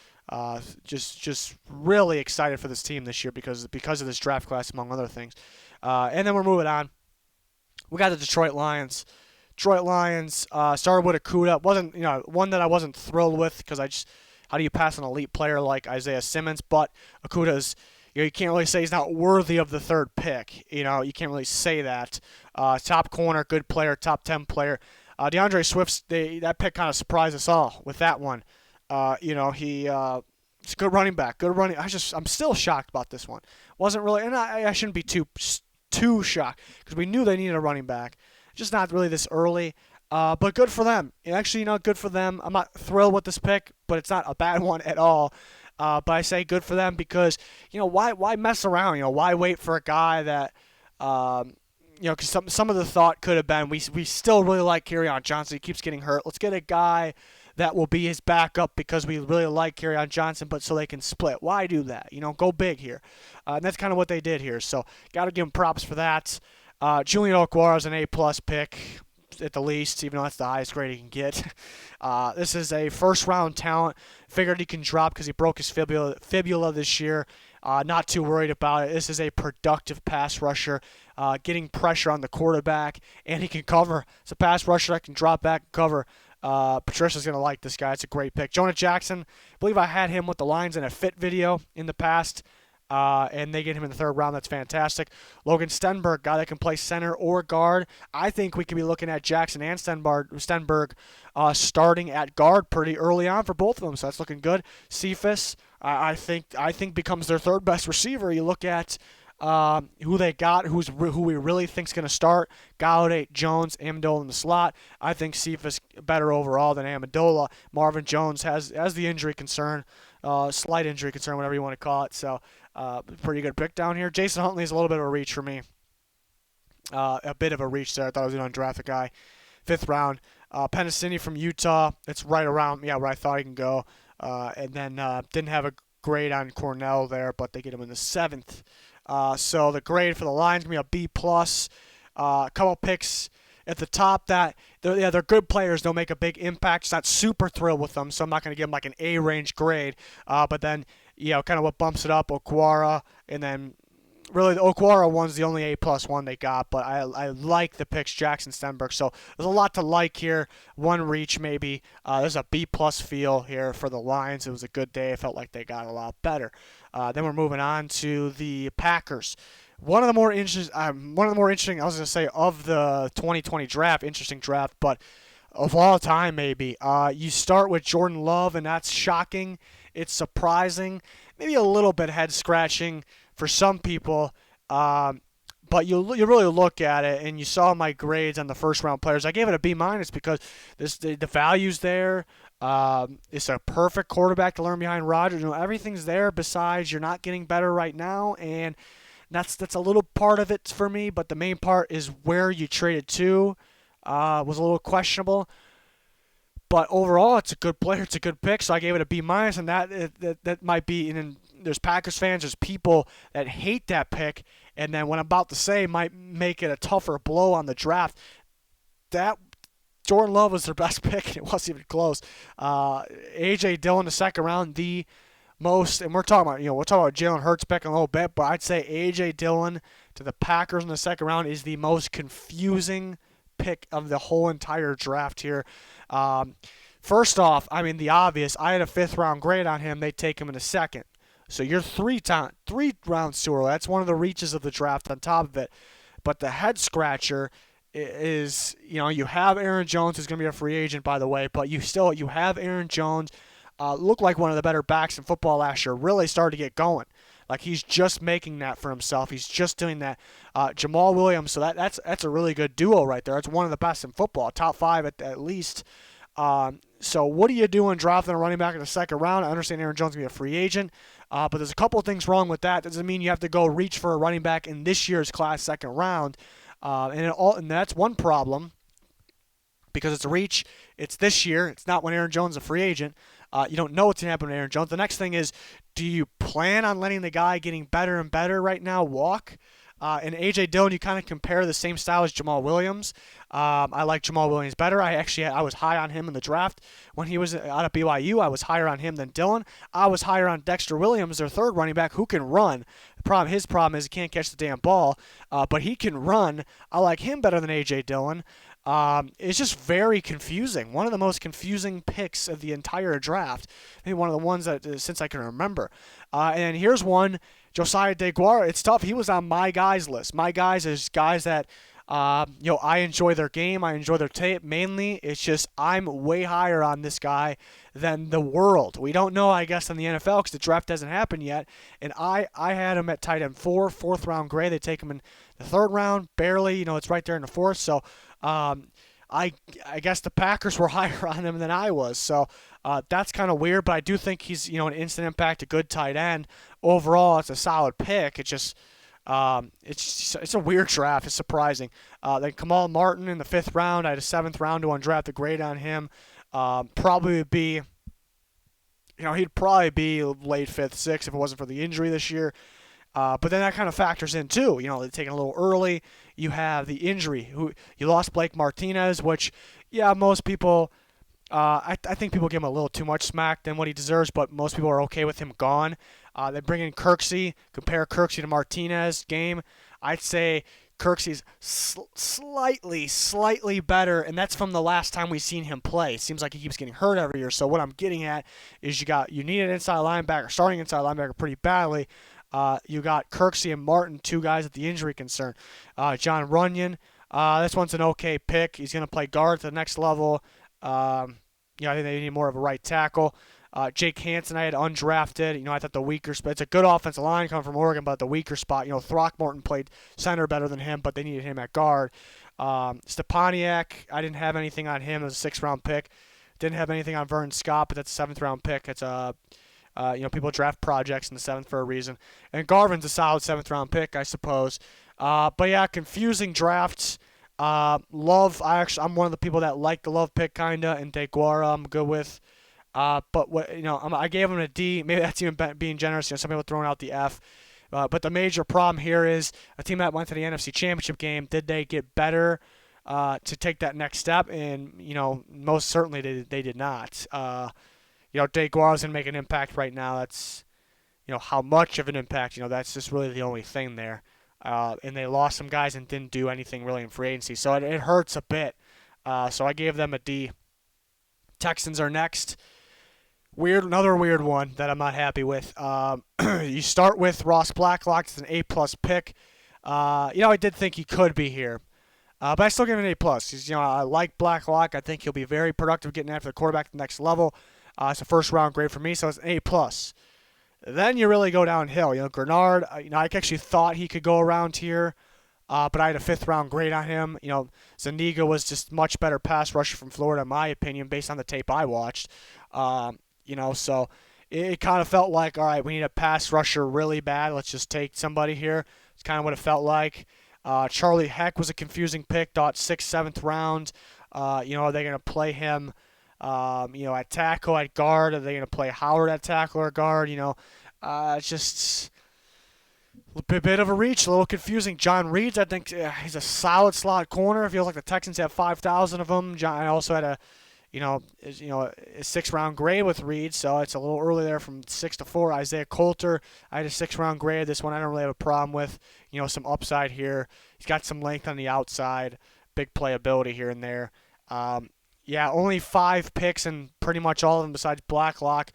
Just really excited for this team this year because of this draft class, among other things. And then we're moving on. We got the Detroit Lions. Detroit Lions started with Okudah. Wasn't one that I wasn't thrilled with because how do you pass an elite player like Isaiah Simmons? But Okudah's, you can't really say he's not worthy of the third pick. You can't really say that. Top corner, good player, top 10 player. DeAndre Swift's that pick kind of surprised us all with that one. He's a good running back, good running. I'm still shocked about this one. Wasn't really, and I shouldn't be too shocked because we knew they needed a running back. Just not really this early. But good for them. Actually, good for them. I'm not thrilled with this pick, but it's not a bad one at all. But I say good for them because, why mess around? Why wait for a guy that, because some of the thought could have been we still really like Kerryon Johnson. He keeps getting hurt. Let's get a guy that will be his backup because we really like Kerryon Johnson, but so they can split. Why do that? Go big here. And that's kind of what they did here. So got to give them props for that. Julian Okwara is an A+ pick. At the least, even though that's the highest grade he can get. This is a first-round talent. Figured he can drop because he broke his fibula this year. Not too worried about it. This is a productive pass rusher, getting pressure on the quarterback, and he can cover. It's a pass rusher that can drop back and cover. Patricia's going to like this guy. It's a great pick. Jonah Jackson, I believe I had him with the Lions in a fit video in the past. And they get him in the third round. That's fantastic. Logan Stenberg, guy that can play center or guard. I think we could be looking at Jackson and Stenberg starting at guard pretty early on for both of them, so that's looking good. Cephas, I think becomes their third best receiver. You look at who they got, who we really think is going to start. Galladay, Jones, Amendola in the slot. I think Cephas better overall than Amendola. Marvin Jones has the injury concern, slight injury concern, whatever you want to call it. So pretty good pick down here. Jason Huntley is a little bit of a reach for me. A bit of a reach there. I thought I was going to undraft a guy. 5th round. Pennicini from Utah. It's right around where I thought he can go. And then didn't have a grade on Cornell there, but they get him in the 7th. So the grade for the Lions going to be a B+. A couple picks at the top that they're good players. They'll make a big impact. Just not super thrilled with them, so I'm not going to give them like an A range grade. But then kind of what bumps it up, Okwara, and then really the Okwara one's the only A+ one they got. But I like the picks, Jackson, Stenberg. So there's a lot to like here. One reach maybe. There's a B+ feel here for the Lions. It was a good day. I felt like they got a lot better. Then we're moving on to the Packers. One of the more interesting, I was going to say, of the 2020 draft, interesting draft, but of all time maybe. You start with Jordan Love, and that's shocking. It's surprising, maybe a little bit head-scratching for some people. But you really look at it, and you saw my grades on the first-round players. I gave it a B- because the value's there. It's a perfect quarterback to learn behind Rodgers. Everything's there besides you're not getting better right now, and that's a little part of it for me, but the main part is where you traded to was a little questionable. But overall, it's a good player. It's a good pick, so I gave it a B-, and that might be. And then there's Packers fans, there's people that hate that pick, and then what I'm about to say might make it a tougher blow on the draft. That Jordan Love was their best pick, and it wasn't even close. A.J. Dillon, the 2nd round, the most, and we're talking about Jalen Hurts pick a little bit, but I'd say A.J. Dillon to the Packers in the 2nd round is the most confusing pick of the whole entire draft here. First off, the obvious, I had a 5th round grade on him. They take him in the 2nd. So you're 3 rounds too early. That's one of the reaches of the draft on top of it. But the head scratcher is, you have Aaron Jones, who's going to be a free agent, by the way, but you have Aaron Jones. Looked like one of the better backs in football last year. Really started to get going. Like he's just making that for himself. He's just doing that. Jamal Williams. So that's a really good duo right there. It's one of the best in football, top 5 at least. So what are you doing drafting a running back in the second round? I understand Aaron Jones is going to be a free agent, but there's a couple of things wrong with that. That doesn't mean you have to go reach for a running back in this year's class second round, and that's one problem because it's a reach. It's this year. It's not when Aaron Jones is a free agent. You don't know what's going to happen to Aaron Jones. The next thing is, do you plan on letting the guy getting better and better right now walk? And A.J. Dillon, you kind of compare the same style as Jamal Williams. I like Jamal Williams better. I was high on him in the draft. When he was out of BYU, I was higher on him than Dillon. I was higher on Dexter Williams, their third running back, who can run. His problem is he can't catch the damn ball, but he can run. I like him better than A.J. Dillon. It's just very confusing. One of the most confusing picks of the entire draft. Maybe one of the ones that since I can remember. And here's one, Josiah DeGuara. It's tough. He was on my guys list. My guys is guys that, I enjoy their game. I enjoy their tape. Mainly, it's just I'm way higher on this guy than the world. We don't know, I guess, in the NFL because the draft hasn't happened yet. And I had him at tight end 4, fourth round grade. They take him in the third round, barely. It's right there in the fourth. So I guess the Packers were higher on him than I was. So that's kind of weird. But I do think he's an instant impact, a good tight end. Overall, it's a solid pick. It's just it's a weird draft. It's surprising. Then Kamal Martin in the 5th round. I had a 7th round to undraft. Grade on him probably would be, he'd probably be late 5th, 6th if it wasn't for the injury this year. But then that kind of factors in too. They're taking a little early. You have the injury. You lost Blake Martinez, which, most people, I think people give him a little too much smack than what he deserves, but most people are okay with him gone. They bring in Kirksey. Compare Kirksey to Martinez game. I'd say Kirksey's slightly better, and that's from the last time we've seen him play. It seems like he keeps getting hurt every year. So what I'm getting at is you need an inside linebacker, starting inside linebacker pretty badly. You got Kirksey and Martin, two guys at the injury concern. John Runyon, this one's an okay pick. He's going to play guard to the next level. I think they need more of a right tackle. Jake Hansen, I had undrafted. I thought the weaker spot. It's a good offensive line coming from Oregon, but the weaker spot. Throckmorton played center better than him, but they needed him at guard. Stepaniak, I didn't have anything on him as a 6th round pick. Didn't have anything on Vernon Scott, but that's a 7th round pick. It's a people draft projects in the 7th for a reason. And Garvin's a solid 7th round pick, I suppose. But yeah, confusing drafts. Love, I'm one of the people that like the Love pick kinda, and DeGuara I'm good with. But what I gave him a D. Maybe that's even being generous. Some people throwing out the F. But the major problem here is a team that went to the NFC Championship game. Did they get better to take that next step? And most certainly they did not. DeGuara's gonna make an impact right now. That's how much of an impact. That's just really the only thing there. And they lost some guys and didn't do anything really in free agency, so it hurts a bit. So I gave them a D. Texans are next. Another weird one that I'm not happy with. You start with Ross Blacklock. It's an A+ pick. I did think he could be here, but I still give him an A+. I like Blacklock. I think he'll be very productive getting after the quarterback at the next level. It's a 1st round grade for me, so it's an A+. Then you really go downhill. Grenard, I actually thought he could go around here, but I had a 5th round grade on him. Zuniga was just much better pass rusher from Florida, in my opinion, based on the tape I watched. So it kind of felt like, all right, we need a pass rusher really bad. Let's just take somebody here. It's kind of what it felt like. Charlie Heck was a confusing pick, 6th, 7th round. Are they going to play him? At tackle, at guard? Are they going to play Howard at tackle or guard? It's just a bit of a reach, a little confusing. John Reeds, I think he's a solid slot corner. It feels like the Texans have 5,000 of them. I also had a 6th round grade with Reeds, so it's a little early there from 6 to 4. Isaiah Coulter, I had a 6th round grade. This one I don't really have a problem with. Some upside here. He's got some length on the outside, big playability here and there. Only 5 picks, and pretty much all of them besides Blacklock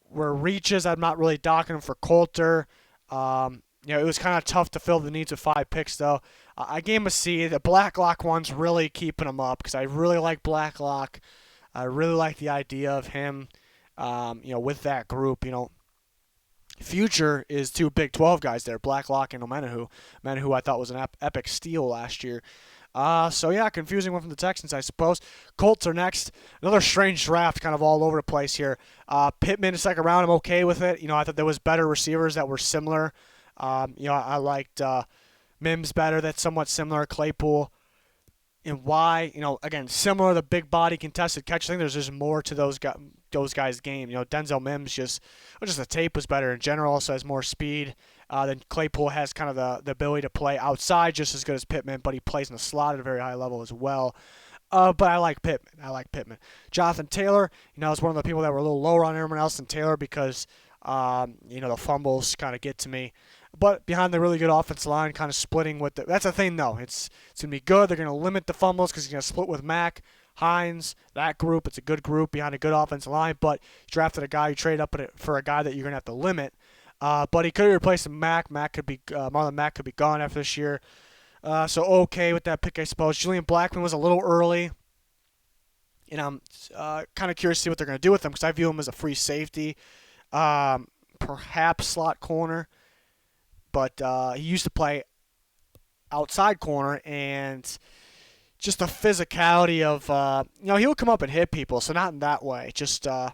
were reaches. I'm not really docking them for Coulter. It was kind of tough to fill the needs with 5 picks, though. I gave him a C. The Blacklock one's really keeping him up because I really like Blacklock. I really like the idea of him, with that group. Future is 2 Big 12 guys there, Blacklock and Omenahu. Omenahu I thought was an epic steal last year. So yeah, confusing one from the Texans, I suppose. Colts are next. Another strange draft, kind of all over the place here. Pittman, second round, I'm okay with it. I thought there was better receivers that were similar. I liked Mims better. That's somewhat similar. Claypool. And why, again, similar to big body contested catch. I think there's just more to those guys' game. Denzel Mims just the tape was better in general. Also has more speed. Then Claypool has kind of the ability to play outside just as good as Pittman, but he plays in the slot at a very high level as well. But I like Pittman. Jonathan Taylor, is one of the people that were a little lower on everyone else than Taylor because, the fumbles kind of get to me. But behind the really good offensive line, kind of splitting with that's the thing, though. It's going to be good. They're going to limit the fumbles because he's going to split with Mack, Hines, that group. It's a good group behind a good offensive line. But you drafted a guy, you traded up for a guy that you're going to have to limit. But he could have replaced Mack. Marlon Mack could be gone after this year. So okay with that pick, I suppose. Julian Blackmon was a little early. And I'm kind of curious to see what they're going to do with him because I view him as a free safety, perhaps slot corner. But he used to play outside corner, and just the physicality of he'll come up and hit people, so not in that way. Just I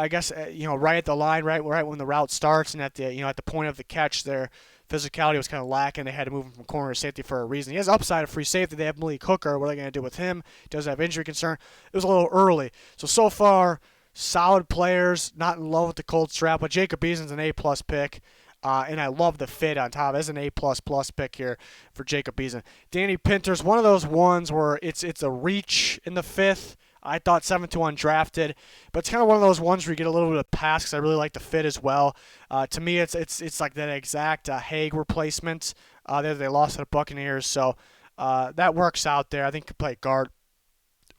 guess right at the line, right when the route starts, and at the point of the catch, their physicality was kind of lacking. They had to move him from corner to safety for a reason. He has upside of free safety. They have Malik Hooker. What are they going to do with him? He does have injury concern. It was a little early. So far, solid players. Not in love with the Colts draft, but Jacob Eason's an A+ pick. And I love the fit on top. It's an A++ pick here for Jacob Eason. Danny Pinter's one of those ones where it's a reach in the fifth. I thought 7-2 undrafted, but it's kind of one of those ones where you get a little bit of pass because I really like the fit as well. To me, it's like that exact Hague replacement. They lost to the Buccaneers, so that works out there. I think he could play guard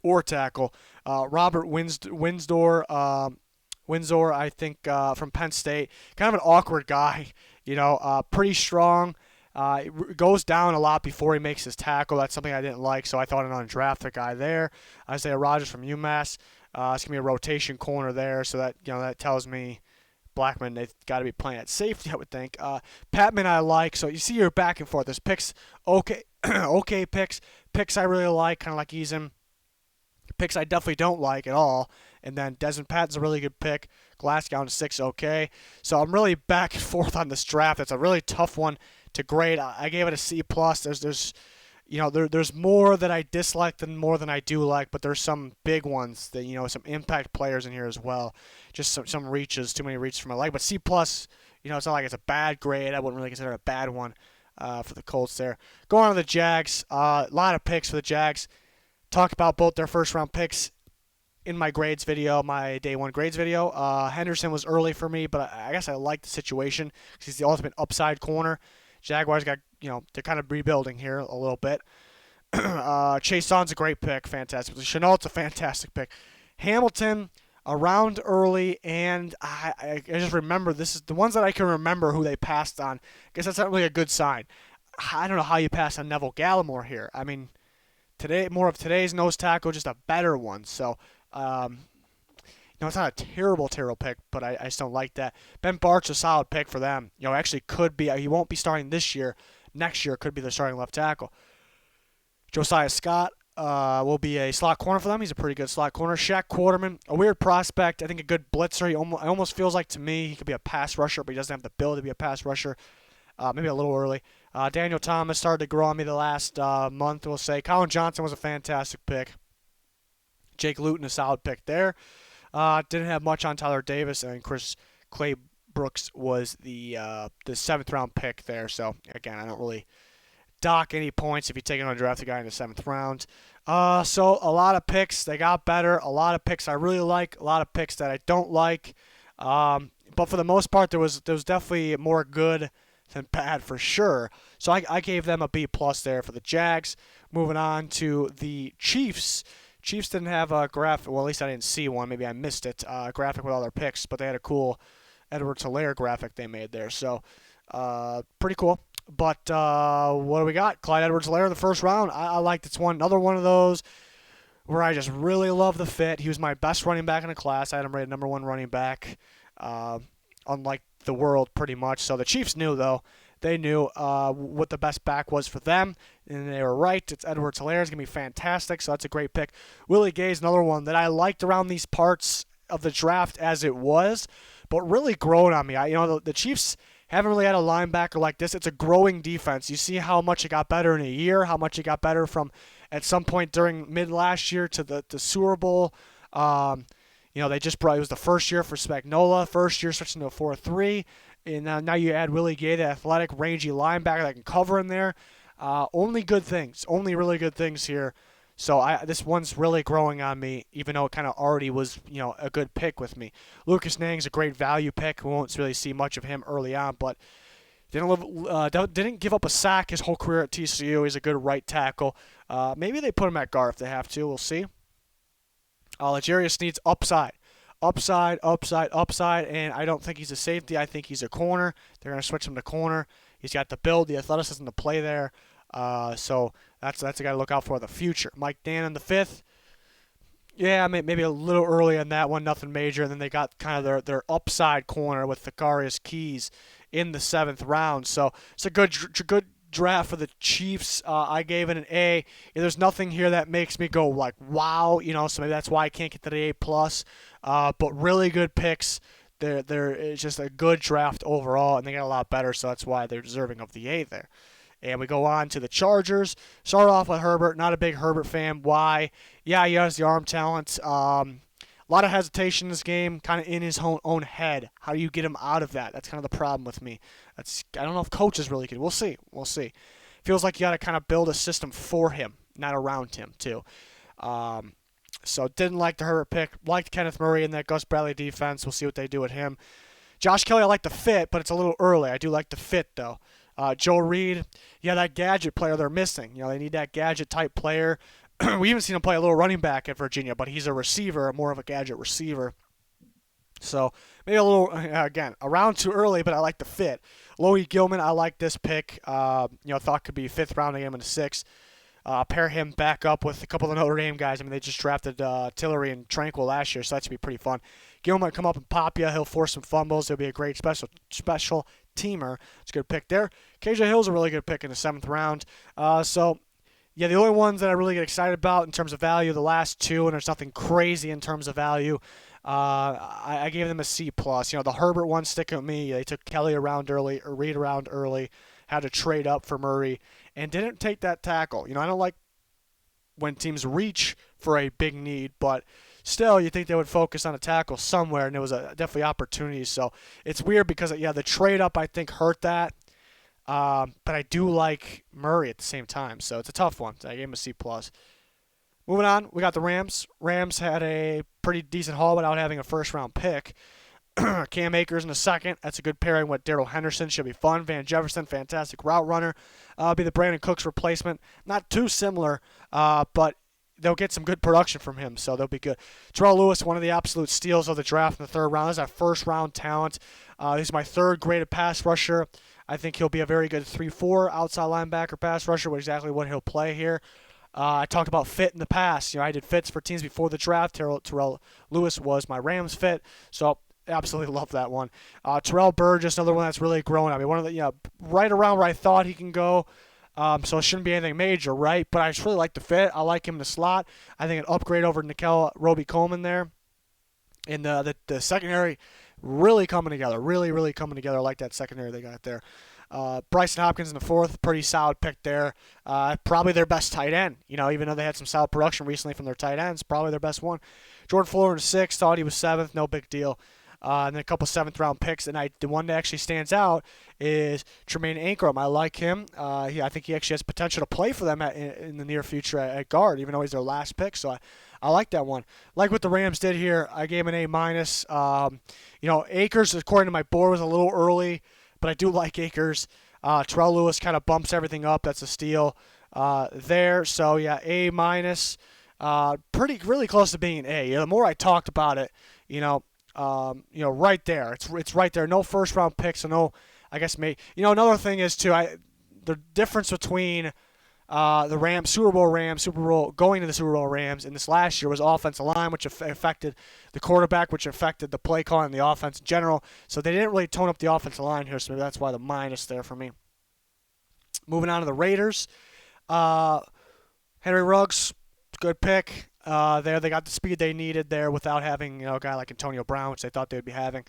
or tackle. Robert Windsor, I think, from Penn State. Kind of an awkward guy, pretty strong. Goes down a lot before he makes his tackle. That's something I didn't like, so I thought an undrafted guy there. Isaiah Rodgers from UMass. It's going to be a rotation corner there, so that tells me Blackmon, they've got to be playing at safety, I would think. Patman I like, so you see you're back and forth. There's picks, okay, okay picks. Picks I really like, kind of like Eason. Picks I definitely don't like at all. And then Desmond Patton's a really good pick. Glasgow to 6, okay. So I'm really back and forth on this draft. It's a really tough one to grade. I gave it a C+. There's more that I dislike than more than I do like, but there's some big ones that, some impact players in here as well. Just some reaches, too many reaches for my like. But C+, it's not like it's a bad grade. I wouldn't really consider it a bad one for the Colts there. Going on to the Jags, a lot of picks for the Jags. Talked about both their first-round picks in my grades video, my day one grades video. Henderson was early for me, but I guess I like the situation because he's the ultimate upside corner. Jaguars got, they're kind of rebuilding here a little bit. Chase Son's a great pick, fantastic. Chenault's a fantastic pick. Hamilton around early, and I just remember this is the ones that I can remember who they passed on. I guess that's not really a good sign. I don't know how you pass on Neville Gallimore here. I mean, more of today's nose tackle, just a better one. So, it's not a terrible pick, but I just don't like that. Ben Bart's a solid pick for them. Actually could be. He won't be starting this year. Next year could be the starting left tackle. Josiah Scott will be a slot corner for them. He's a pretty good slot corner. Shaq Quarterman, a weird prospect. I think a good blitzer. He almost feels like to me he could be a pass rusher, but he doesn't have the ability to be a pass rusher. Maybe a little early. Daniel Thomas started to grow on me the last month, we'll say. Colin Johnson was a fantastic pick. Jake Luton, a solid pick there. Didn't have much on Tyler Davis, and Chris Clay-Brooks was the 7th-round pick there. So, again, I don't really dock any points if you take an undrafted guy in the 7th round. So, a lot of picks. They got better. A lot of picks I really like. A lot of picks that I don't like. But for the most part, there was definitely more good than bad for sure. So I gave them a B+ there for the Jags. Moving on to the Chiefs. Chiefs didn't have a graphic. Well, at least I didn't see one. Maybe I missed it. Graphic with all their picks, but they had a cool Edwards-Helaire graphic they made there. So pretty cool. But what do we got? Clyde Edwards-Helaire in the first round. I like this one. Another one of those where I just really love the fit. He was my best running back in the class. I had him rated number 1 running back. Unlike the world pretty much. So the Chiefs knew, though, They knew what the best back was for them, and they were right. It's Edwards-Helaire. It's going to be fantastic, so that's a great pick. Willie Gay is another one that I liked around these parts of the draft as it was, but really grown on me. The Chiefs haven't really had a linebacker like this. It's a growing defense. You see how much it got better in a year, how much it got better from at some point during mid last year to the Super Bowl. They just brought, it was the first year for Spagnuolo, first year switching to a 4-3, and now you add Willie Gay, the athletic, rangy linebacker that can cover in there. Only good things, only really good things here. So this one's really growing on me, even though it kind of already was, a good pick with me. Lucas Niang's a great value pick. We won't really see much of him early on, but didn't give up a sack his whole career at TCU. He's a good right tackle. Maybe they put him at guard if they have to. We'll see. L'Jarius needs upside, and I don't think he's a safety. I think he's a corner. They're going to switch him to corner. He's got the build, the athleticism to play there. So that's a guy to look out for in the future. Mike Dannon, the fifth. Yeah, maybe a little early on that one, nothing major. And then they got kind of their upside corner with Thakarius Keys in the 7th round. So it's a good draft for the Chiefs. I gave it an A. There's nothing here that makes me go like, wow, so maybe that's why I can't get to the A+. But really good picks. It's just a good draft overall, and they got a lot better, so that's why they're deserving of the A there. And we go on to the Chargers. Start off with Herbert. Not a big Herbert fan. Why? Yeah, he has the arm talent. A lot of hesitation in this game, kind of in his own head. How do you get him out of that? That's kind of the problem with me. I don't know if coaches really can. We'll see. Feels like you got to kind of build a system for him, not around him, too. So didn't like the Herbert pick. Liked Kenneth Murray in that Gus Bradley defense. We'll see what they do with him. Josh Kelly, I like the fit, but it's a little early. I do like the fit, though. Joe Reed, that gadget player they're missing. They need that gadget-type player. We even seen him play a little running back at Virginia, but he's a receiver, more of a gadget receiver. So maybe a little, again, around too early, but I like the fit. Loie Gilman, I like this pick. Thought could be 5th round game in the 6th. Pair him back up with a couple of the Notre Dame guys. They just drafted Tillery and Tranquil last year, so that should be pretty fun. Gilman might come up and pop you. He'll force some fumbles. He'll be a great special teamer. It's a good pick there. KJ Hill's a really good pick in the 7th round. The only ones that I really get excited about in terms of value, the last two, and there's nothing crazy in terms of value. I gave them a C+. The Herbert one sticking with me. They took Kelly around early, or Reed around early, had to trade up for Murray, and didn't take that tackle. I don't like when teams reach for a big need, but still, you think they would focus on a tackle somewhere, and there was definitely opportunities. So it's weird because, the trade up, I think, hurt that. But I do like Murray at the same time, so it's a tough one. So I gave him a C+. Moving on, we got the Rams. Rams had a pretty decent haul without having a first-round pick. Cam Akers in the 2nd. That's a good pairing with Darrell Henderson. Should be fun. Van Jefferson, fantastic route runner. Be the Brandon Cooks replacement. Not too similar, but they'll get some good production from him, so they'll be good. Terrell Lewis, one of the absolute steals of the draft in the 3rd round. This is our first-round talent. He's my 3rd graded pass rusher. I think he'll be a very good 3-4 outside linebacker pass rusher, exactly what he'll play here. I talked about fit in the past. I did fits for teams before the draft. Terrell Lewis was my Rams fit, so absolutely love that one. Terrell Burgess, another one that's really grown. One of the right around where I thought he can go. So it shouldn't be anything major, right? But I just really like the fit. I like him in the slot. I think an upgrade over Nickel Roby-Coleman there. And the secondary really coming together. Really, really coming together. I like that secondary they got there. Bryson Hopkins in the 4th. Pretty solid pick there. Probably their best tight end. Even though they had some solid production recently from their tight ends, probably their best one. Jordan Fuller in the 6th. Thought he was 7th. No big deal. And then a couple 7th-round picks. And the one that actually stands out is Tremaine Ankrum. I like him. I think he actually has potential to play for them in the near future at guard, even though he's their last pick. So I like that one. Like what the Rams did here, I gave him an A-. Akers, according to my board, was a little early, but I do like Akers. Terrell Lewis kind of bumps everything up. That's a steal there. So, A-. Really close to being an A. The more I talked about it, right there. It's right there. No first-round picks, so no, I guess, another thing is, too, the difference between the Rams, Super Bowl going to the Super Bowl Rams in this last year was offensive line, which affected the quarterback, which affected the play call and the offense in general. So they didn't really tone up the offensive line here, so maybe that's why the minus there for me. Moving on to the Raiders. Uh, Henry Ruggs, good pick. There they got the speed they needed there without having a guy like Antonio Brown, which they thought they would be having.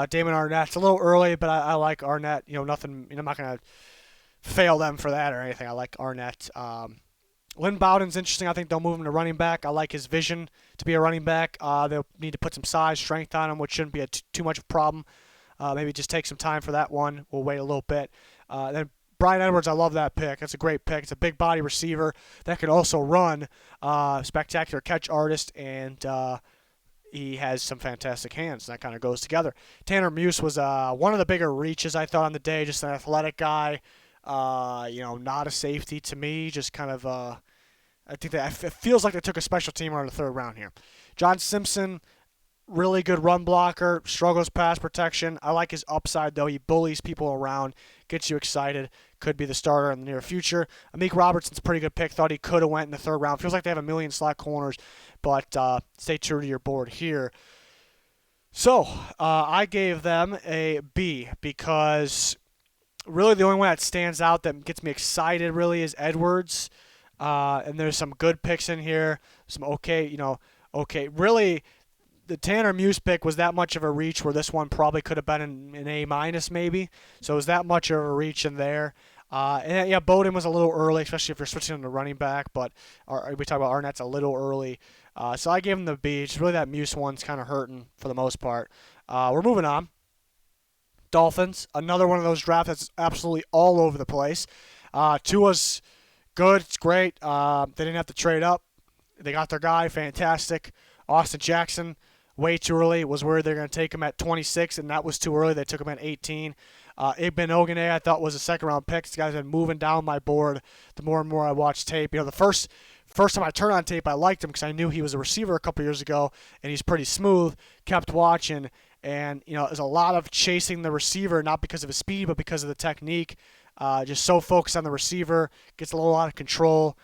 Damon Arnett's a little early, but I like Arnett. Nothing. I'm not gonna fail them for that or anything. I like Arnett. Lynn Bowden's interesting. I think they'll move him to running back. I like his vision to be a running back. They'll need to put some size, strength on him, which shouldn't be too much of a problem. Maybe just take some time for that one. We'll wait a little bit. Then Bryan Edwards, I love that pick. That's a great pick. It's a big body receiver that can also run. Spectacular catch artist, and he has some fantastic hands. That kind of goes together. Tanner Muse was one of the bigger reaches, I thought, on the day. Just an athletic guy. Not a safety to me. Just kind of, I think that it feels like they took a special teamer in the third round here. John Simpson, really good run blocker, struggles pass protection. I like his upside, though. He bullies people around, gets you excited. Could be the starter in the near future. Amik Robertson's a pretty good pick. Thought he could have went in the third round. Feels like they have a million slot corners, but stay true to your board here. So I gave them a B because really the only one that stands out that gets me excited really is Edwards. And there's some good picks in here. Some okay. Really, the Tanner Muse pick was that much of a reach where this one probably could have been an A- maybe. So it was that much of a reach in there. Bowden was a little early, especially if you're switching him to running back. But we talk about Arnett's a little early. So I gave him the B. It's really that Muse one's kind of hurting for the most part. We're moving on. Dolphins, another one of those drafts that's absolutely all over the place. Tua's good. It's great. They didn't have to trade up. They got their guy. Fantastic. Austin Jackson, way too early. Was worried they're going to take him at 26, and that was too early. They took him at 18. Ogene, I thought, was a second-round pick. This guy's been moving down my board the more and more I watch tape. The first time I turned on tape, I liked him because I knew he was a receiver a couple years ago, and he's pretty smooth. Kept watching, and there's a lot of chasing the receiver, not because of his speed, but because of the technique. Just so focused on the receiver, gets a little out of control.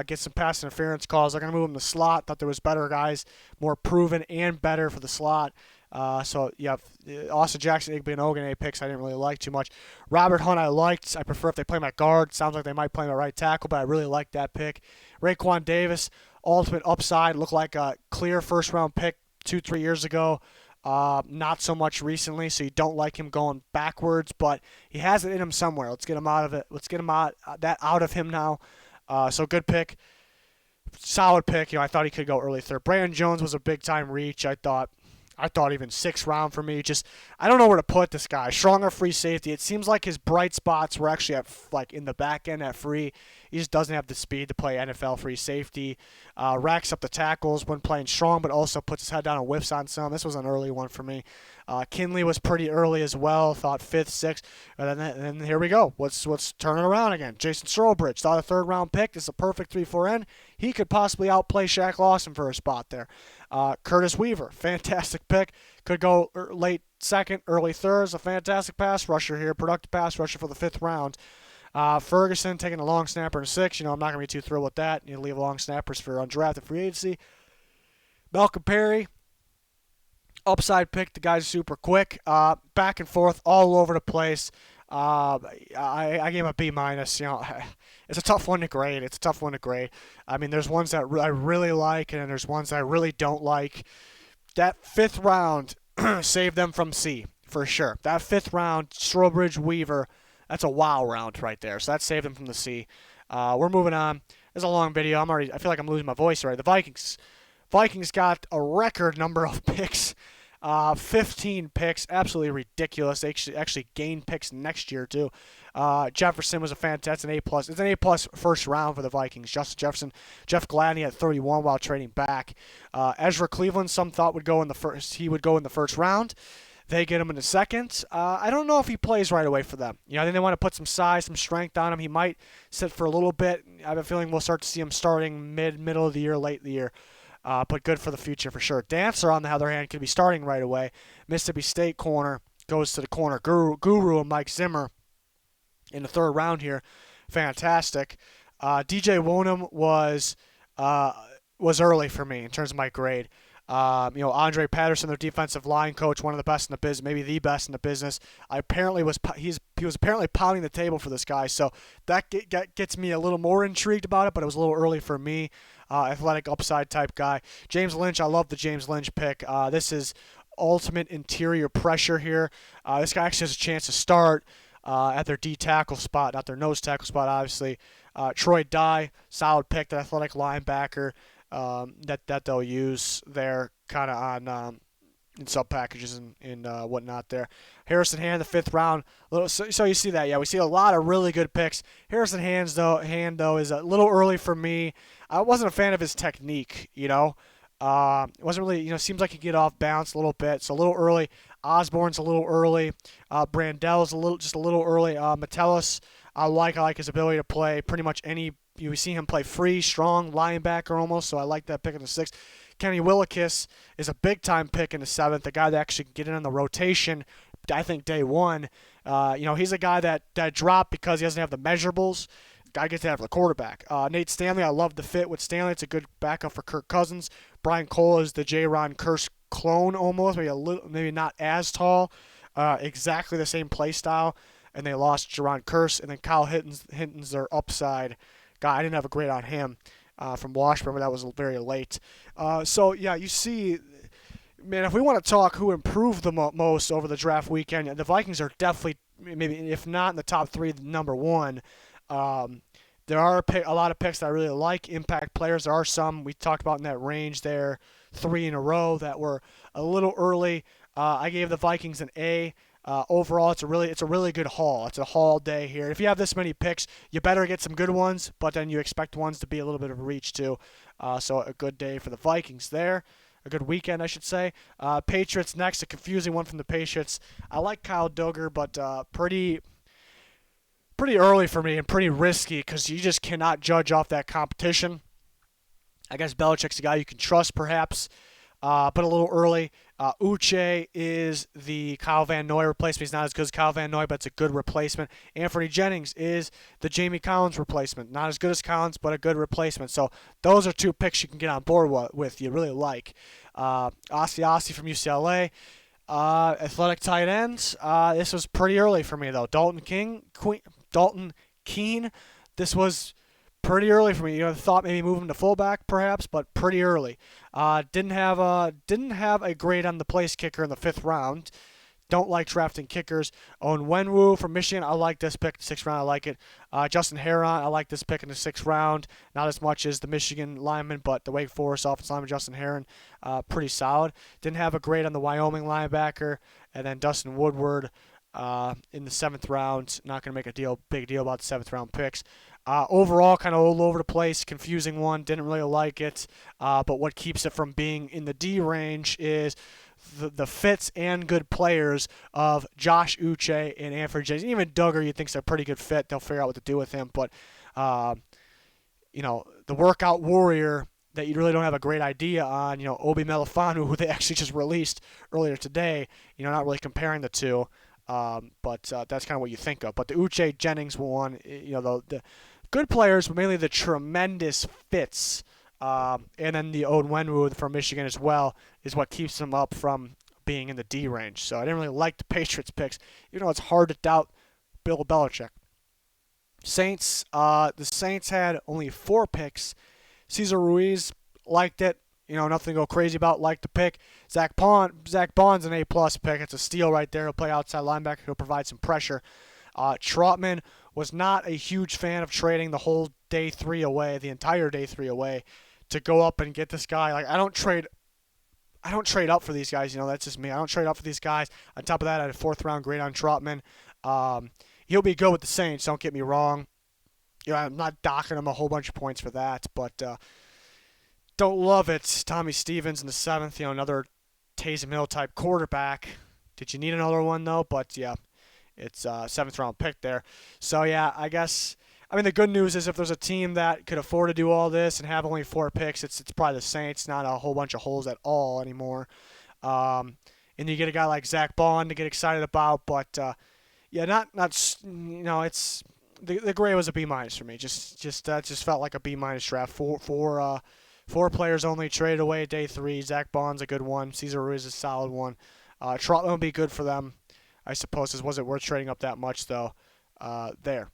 Gets some pass interference calls. They're going to move him to the slot. Thought there was better guys, more proven and better for the slot. Austin Jackson, Ogene picks I didn't really like too much. Robert Hunt I liked. I prefer if they play him at guard. Sounds like they might play him at right tackle, but I really liked that pick. Raekwon Davis, ultimate upside. Looked like a clear first-round pick 2-3 years ago. Not so much recently, so you don't like him going backwards, but he has it in him somewhere. Let's get him out of it. Let's get him out of him now. So good pick, solid pick. I thought he could go early third. Brandon Jones was a big time reach. I thought even 6th round for me. Just I don't know where to put this guy. Stronger free safety. It seems like his bright spots were actually at in the back end at free. He just doesn't have the speed to play NFL free safety. Racks up the tackles when playing strong, but also puts his head down and whiffs on some. This was an early one for me. Kinley was pretty early as well. Thought 5th, 6th. And then here we go. What's turning around again? Jason Strobridge. Thought a 3rd round pick. This is a perfect 3-4 end. He could possibly outplay Shaq Lawson for a spot there. Curtis Weaver. Fantastic pick. Could go late 2nd, early 3rd. Is a fantastic pass rusher here. Productive pass rusher for the 5th round. Ferguson taking a long snapper in 6. I'm not going to be too thrilled with that. You leave long snappers for undrafted free agency. Malcolm Perry, upside pick. The guy's super quick. Back and forth, all over the place. I gave him a B-. It's a tough one to grade. I mean, there's ones that I really like, and then there's ones that I really don't like. That 5th round saved them from C, for sure. That 5th round, Strobridge, Weaver, that's a wow round right there. So that saved them from the C. We're moving on. It's a long video. I feel like I'm losing my voice already. The Vikings got a record number of picks. 15 picks. Absolutely ridiculous. They actually gained picks next year, too. Jefferson was that's an A+. It's an A+ first round for the Vikings. Justin Jefferson, Jeff Gladney at 31 while trading back. Ezra Cleveland, some thought would go in the first. He would go in the first round. They get him in the 2nd. I don't know if he plays right away for them. I think they want to put some size, some strength on him. He might sit for a little bit. I have a feeling we'll start to see him starting middle of the year, late in the year. But good for the future for sure. Dancer, on the other hand, could be starting right away. Mississippi State corner goes to the corner guru and Mike Zimmer in the 3rd round here. Fantastic. DJ Wonham was early for me in terms of my grade. Andre Patterson, their defensive line coach, one of the best in the business, maybe the best in the business. He was apparently pounding the table for this guy, so that gets me a little more intrigued about it. But it was a little early for me. Athletic upside type guy. James Lynch, I love the James Lynch pick. This is ultimate interior pressure here. This guy actually has a chance to start at their D tackle spot, not their nose tackle spot, obviously. Troy Dye, solid pick, the athletic linebacker that they'll use there kind of on in sub packages and whatnot there. Harrison Hand, the 5th round. So you see that, yeah. We see a lot of really good picks. Harrison Hand though is a little early for me. I wasn't a fan of his technique, It wasn't really, seems like he get off balance a little bit, so a little early. Osborne's a little early. Brandel's just a little early. Metellus, I like his ability to play pretty much any. You see him play free, strong linebacker almost, so I like that pick in the 6th. Kenny Willekes is a big-time pick in the 7th, a guy that actually can get in on the rotation, I think, day one. He's a guy that dropped because he doesn't have the measurables. Guy gets to have the quarterback. Nate Stanley, I love the fit with Stanley. It's a good backup for Kirk Cousins. Brian Cole is the J-Ron Kearse clone almost, maybe not as tall. Exactly the same play style. And they lost Jaron Kearse. And then Kyle Hinton's their upside guy. I didn't have a grade on him from Washburn, but that was very late. You see, man, if we want to talk who improved the most over the draft weekend, the Vikings are definitely, maybe if not in the top 3, number 1. There are a lot of picks that I really like, impact players. There are some we talked about in that range there, 3 in a row that were a little early. I gave the Vikings an A. Overall, it's a really good haul. It's a haul day here. If you have this many picks, you better get some good ones, but then you expect ones to be a little bit of a reach too. So a good day for the Vikings there. A good weekend, I should say. Patriots next, a confusing one from the Patriots. I like Kyle Duggar, but pretty early for me and pretty risky because you just cannot judge off that competition. I guess Belichick's a guy you can trust, perhaps, but a little early. Uche is the Kyle Van Noy replacement. He's not as good as Kyle Van Noy, but it's a good replacement. Anthony Jennings is the Jamie Collins replacement. Not as good as Collins, but a good replacement. So those are 2 picks you can get on board with. You really like. Ossie from UCLA. Athletic tight ends. This was pretty early for me, though. Dalton Keene. This was pretty early for me. Thought maybe moving to fullback perhaps, but pretty early. Didn't have a grade on the place kicker in the 5th round. Don't like drafting kickers. Onwenu from Michigan, I like this pick in the 6th round. I like it. Justin Herron, I like this pick in the 6th round. Not as much as the Michigan lineman, but the Wake Forest offensive lineman Justin Herron, pretty solid. Didn't have a grade on the Wyoming linebacker, and then Dustin Woodward in the 7th round. Not going to make a big deal about the 7th round picks. Overall, kind of all over the place, confusing one. Didn't really like it. But what keeps it from being in the D range is the fits and good players of Josh Uche and Anthony Jennings. Even Duggar, you think's a pretty good fit. They'll figure out what to do with him. But the workout warrior that you really don't have a great idea on, Obi Melifanu, who they actually just released earlier today. Not really comparing the two. But that's kind of what you think of. But the Uche Jennings one, the good players, but mainly the tremendous fits, and then the Onwenu from Michigan as well, is what keeps them up from being in the D range. So I didn't really like the Patriots picks, even though it's hard to doubt Bill Belichick. Saints, the Saints had only 4 picks. Cesar Ruiz, liked it. Nothing to go crazy about. Like the pick. Zach Bond's an A-plus pick. It's a steal right there. He'll play outside linebacker. He'll provide some pressure. Trotman was not a huge fan of trading the whole day 3 away, the entire day 3 away, to go up and get this guy. Like I don't trade up for these guys. That's just me. I don't trade up for these guys. On top of that, I had a 4th round grade on Trotman. He'll be good with the Saints. Don't get me wrong. I'm not docking him a whole bunch of points for that, but. Don't love it. Tommy Stevens in the 7th, another Taysom Hill type quarterback. Did you need another one though? But yeah, it's a 7th round pick there. So yeah, I guess. The good news is if there's a team that could afford to do all this and have only 4 picks, it's probably the Saints. Not a whole bunch of holes at all anymore. And you get a guy like Zach Bond to get excited about, but it's the grade was a B- for me. Just felt like a B- draft for 4 players only traded away day 3. Zach Bond's a good one. Cesar Ruiz is a solid one. Trotman will be good for them, I suppose. Was it worth trading up that much, though? There.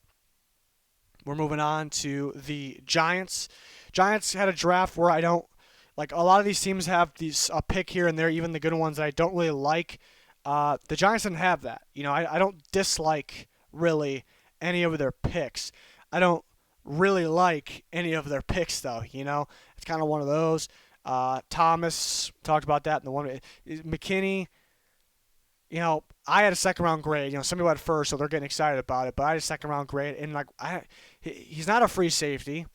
We're moving on to the Giants. Giants had a draft where I don't like. A lot of these teams have these a pick here and there, even the good ones that I don't really like. The Giants didn't have that. I don't dislike really any of their picks. I don't really like any of their picks, though. It's kind of one of those. Thomas talked about that in the one. McKinney. I had a second round grade. Some people had first, so they're getting excited about it. But I had a second round grade, and he's not a free safety.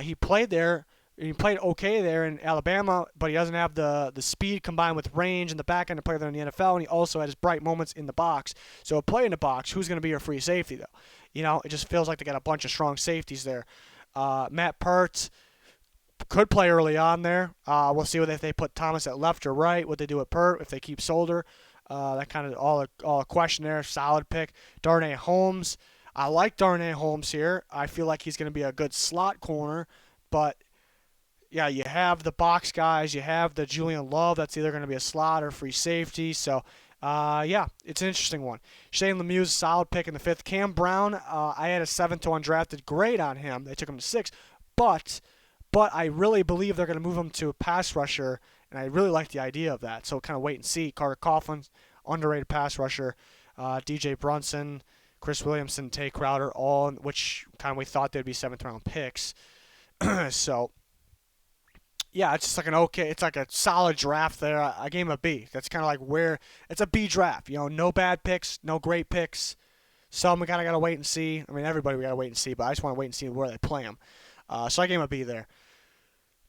He played there. He played okay there in Alabama, but he doesn't have the speed combined with range in the back end to play there in the NFL, and he also had his bright moments in the box. So a play in the box, who's going to be your free safety, though? It just feels like they got a bunch of strong safeties there. Matt Pert could play early on there. We'll see if they put Thomas at left or right, what they do with Pert, if they keep Solder. That kind of all a question there. Solid pick. Darnay Holmes. I like Darnay Holmes here. I feel like he's going to be a good slot corner, but yeah, you have the box guys. You have the Julian Love. That's either going to be a slot or free safety. So, yeah, it's an interesting one. Shane Lemieux, solid pick in the 5th. Cam Brown, I had a 7th to undrafted grade on him. They took him to 6, but I really believe they're going to move him to a pass rusher, and I really like the idea of that. So kind of wait and see. Carter Coughlin, underrated pass rusher. DJ Brunson, Chris Williamson, Tay Crowder, all which kind of we thought they'd be 7th round picks. So. Yeah, it's just like it's like a solid draft there. I gave him a B. That's kind of like where it's a B draft. No bad picks, no great picks. Some we kind of got to wait and see. I mean, everybody we got to wait and see, but I just want to wait and see where they play them. So I gave him a B there.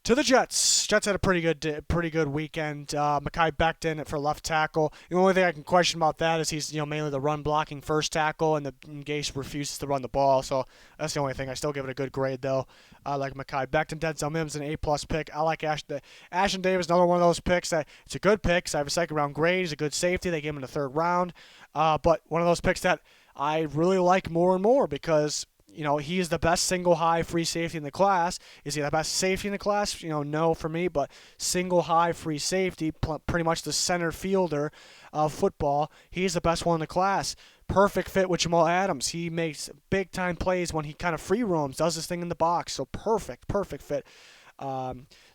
To the Jets. Jets had a pretty good weekend. Mekhi Becton for left tackle. The only thing I can question about that is he's mainly the run blocking first tackle, and Gase refuses to run the ball. So that's the only thing. I still give it a good grade though. I like Mekhi Becton. Denzel Mims an A+ pick. I like Ashton Davis, another one of those picks that it's a good pick. So I have a second round grade. He's a good safety. They gave him in the 3rd round. But one of those picks that I really like more and more because he is the best single high free safety in the class. Is he the best safety in the class? No for me, but single high free safety, pretty much the center fielder of football. He's the best one in the class. Perfect fit with Jamal Adams. He makes big time plays when he kind of free roams, does his thing in the box. So perfect fit.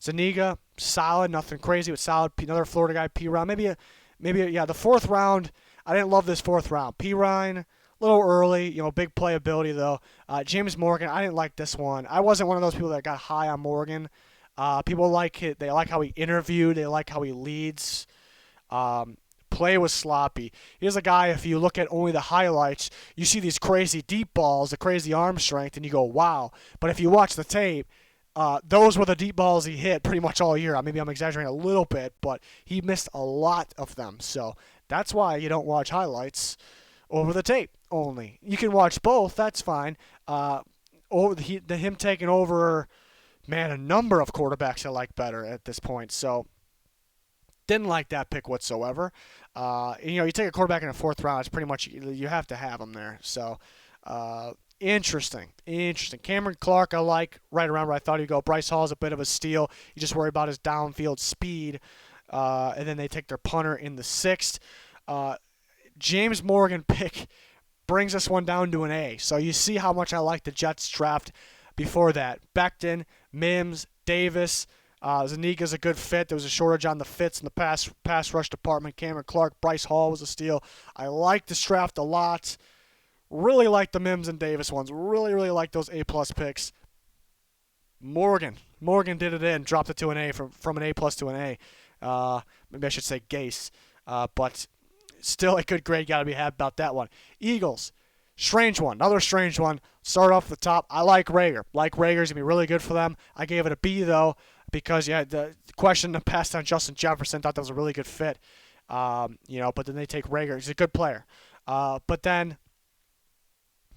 Zuniga, solid, nothing crazy, but solid. Another Florida guy, P. Ryan. Maybe the 4th round. I didn't love this 4th round. P. Ryan. A little early, big playability though. James Morgan, I didn't like this one. I wasn't one of those people that got high on Morgan. People like it. They like how he interviewed. They like how he leads. Play was sloppy. Here's a guy, if you look at only the highlights, you see these crazy deep balls, the crazy arm strength, and you go, wow. But if you watch the tape, those were the deep balls he hit pretty much all year. Maybe I'm exaggerating a little bit, but he missed a lot of them. So that's why you don't watch highlights over the tape only. You can watch both. That's fine. Him taking over, a number of quarterbacks I like better at this point. So didn't like that pick whatsoever. You take a quarterback in the 4th round, it's pretty much you have to have him there. So interesting. Cameron Clark I like right around where I thought he'd go. Bryce Hall is a bit of a steal. You just worry about his downfield speed. And then they take their punter in the 6th. James Morgan pick brings this one down to an A. So you see how much I like the Jets draft before that. Becton, Mims, Davis, Zuniga's a good fit. There was a shortage on the fits in the pass rush department. Cameron Clark, Bryce Hall was a steal. I like this draft a lot. Really like the Mims and Davis ones. Really like those A+ picks. Morgan did it in, dropped it to an A from an A+ to an A. Maybe I should say Gase. But still a good grade got to be had about that one. Eagles, strange one. Another strange one. Start off the top. I like Rager. Rager's going to be really good for them. I gave it a B, though, because, the question passed on Justin Jefferson. Thought that was a really good fit. But then they take Rager. He's a good player. But then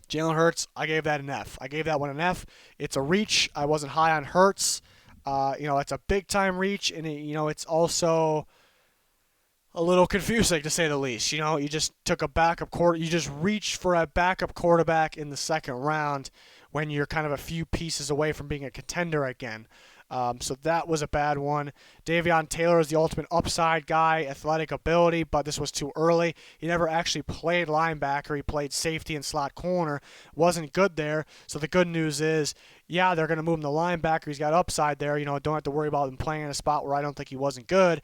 Jalen Hurts, I gave that an F. I gave that one an F. It's a reach. I wasn't high on Hurts. It's a big-time reach, and, it's also a little confusing, to say the least. You just took a backup you just reached for a backup quarterback in the 2nd round when you're kind of a few pieces away from being a contender again. So that was a bad one. Davion Taylor is the ultimate upside guy, athletic ability, but this was too early. He never actually played linebacker. He played safety and slot corner. Wasn't good there. So the good news is, yeah, they're going to move him to linebacker. He's got upside there. Don't have to worry about him playing in a spot where I don't think he wasn't good.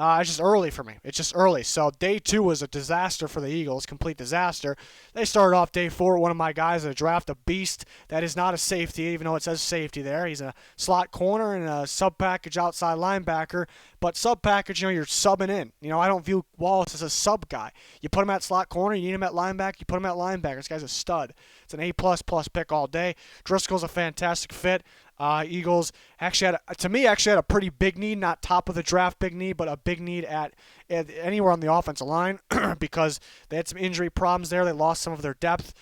It's just early for me. It's just early. So day 2 was a disaster for the Eagles, complete disaster. They started off day 4 with one of my guys in the draft, a beast that is not a safety, even though it says safety there. He's a slot corner and a sub-package outside linebacker. But sub-package, you're subbing in. I don't view Wallace as a sub guy. You put him at slot corner, you need him at linebacker, you put him at linebacker. This guy's a stud. It's an A++ pick all day. Driscoll's a fantastic fit. Eagles actually had a pretty big need, not top of the draft big need, but a big need at anywhere on the offensive line because they had some injury problems there. They lost some of their depth.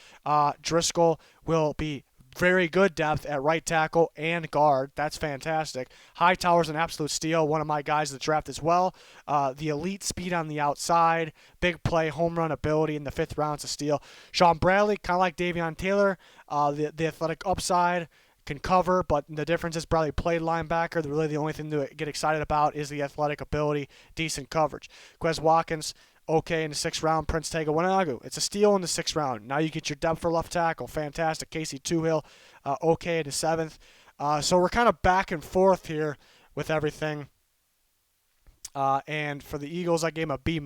Driscoll will be very good depth at right tackle and guard. That's fantastic. Hightower's an absolute steal, one of my guys in the draft as well. The elite speed on the outside, big play, home run ability in the 5th round, it's a steal. Sean Bradley, kind of like Davion Taylor, the athletic upside, can cover, but the difference is Bradley played linebacker. Really the only thing to get excited about is the athletic ability, decent coverage. Quez Watkins, okay in the 6th round. Prince Tega Wanaghu, it's a steal in the 6th round. Now you get your depth for left tackle, fantastic. Casey Toohill, okay in the 7th. So we're kind of back and forth here with everything. And for the Eagles, I gave him a B-.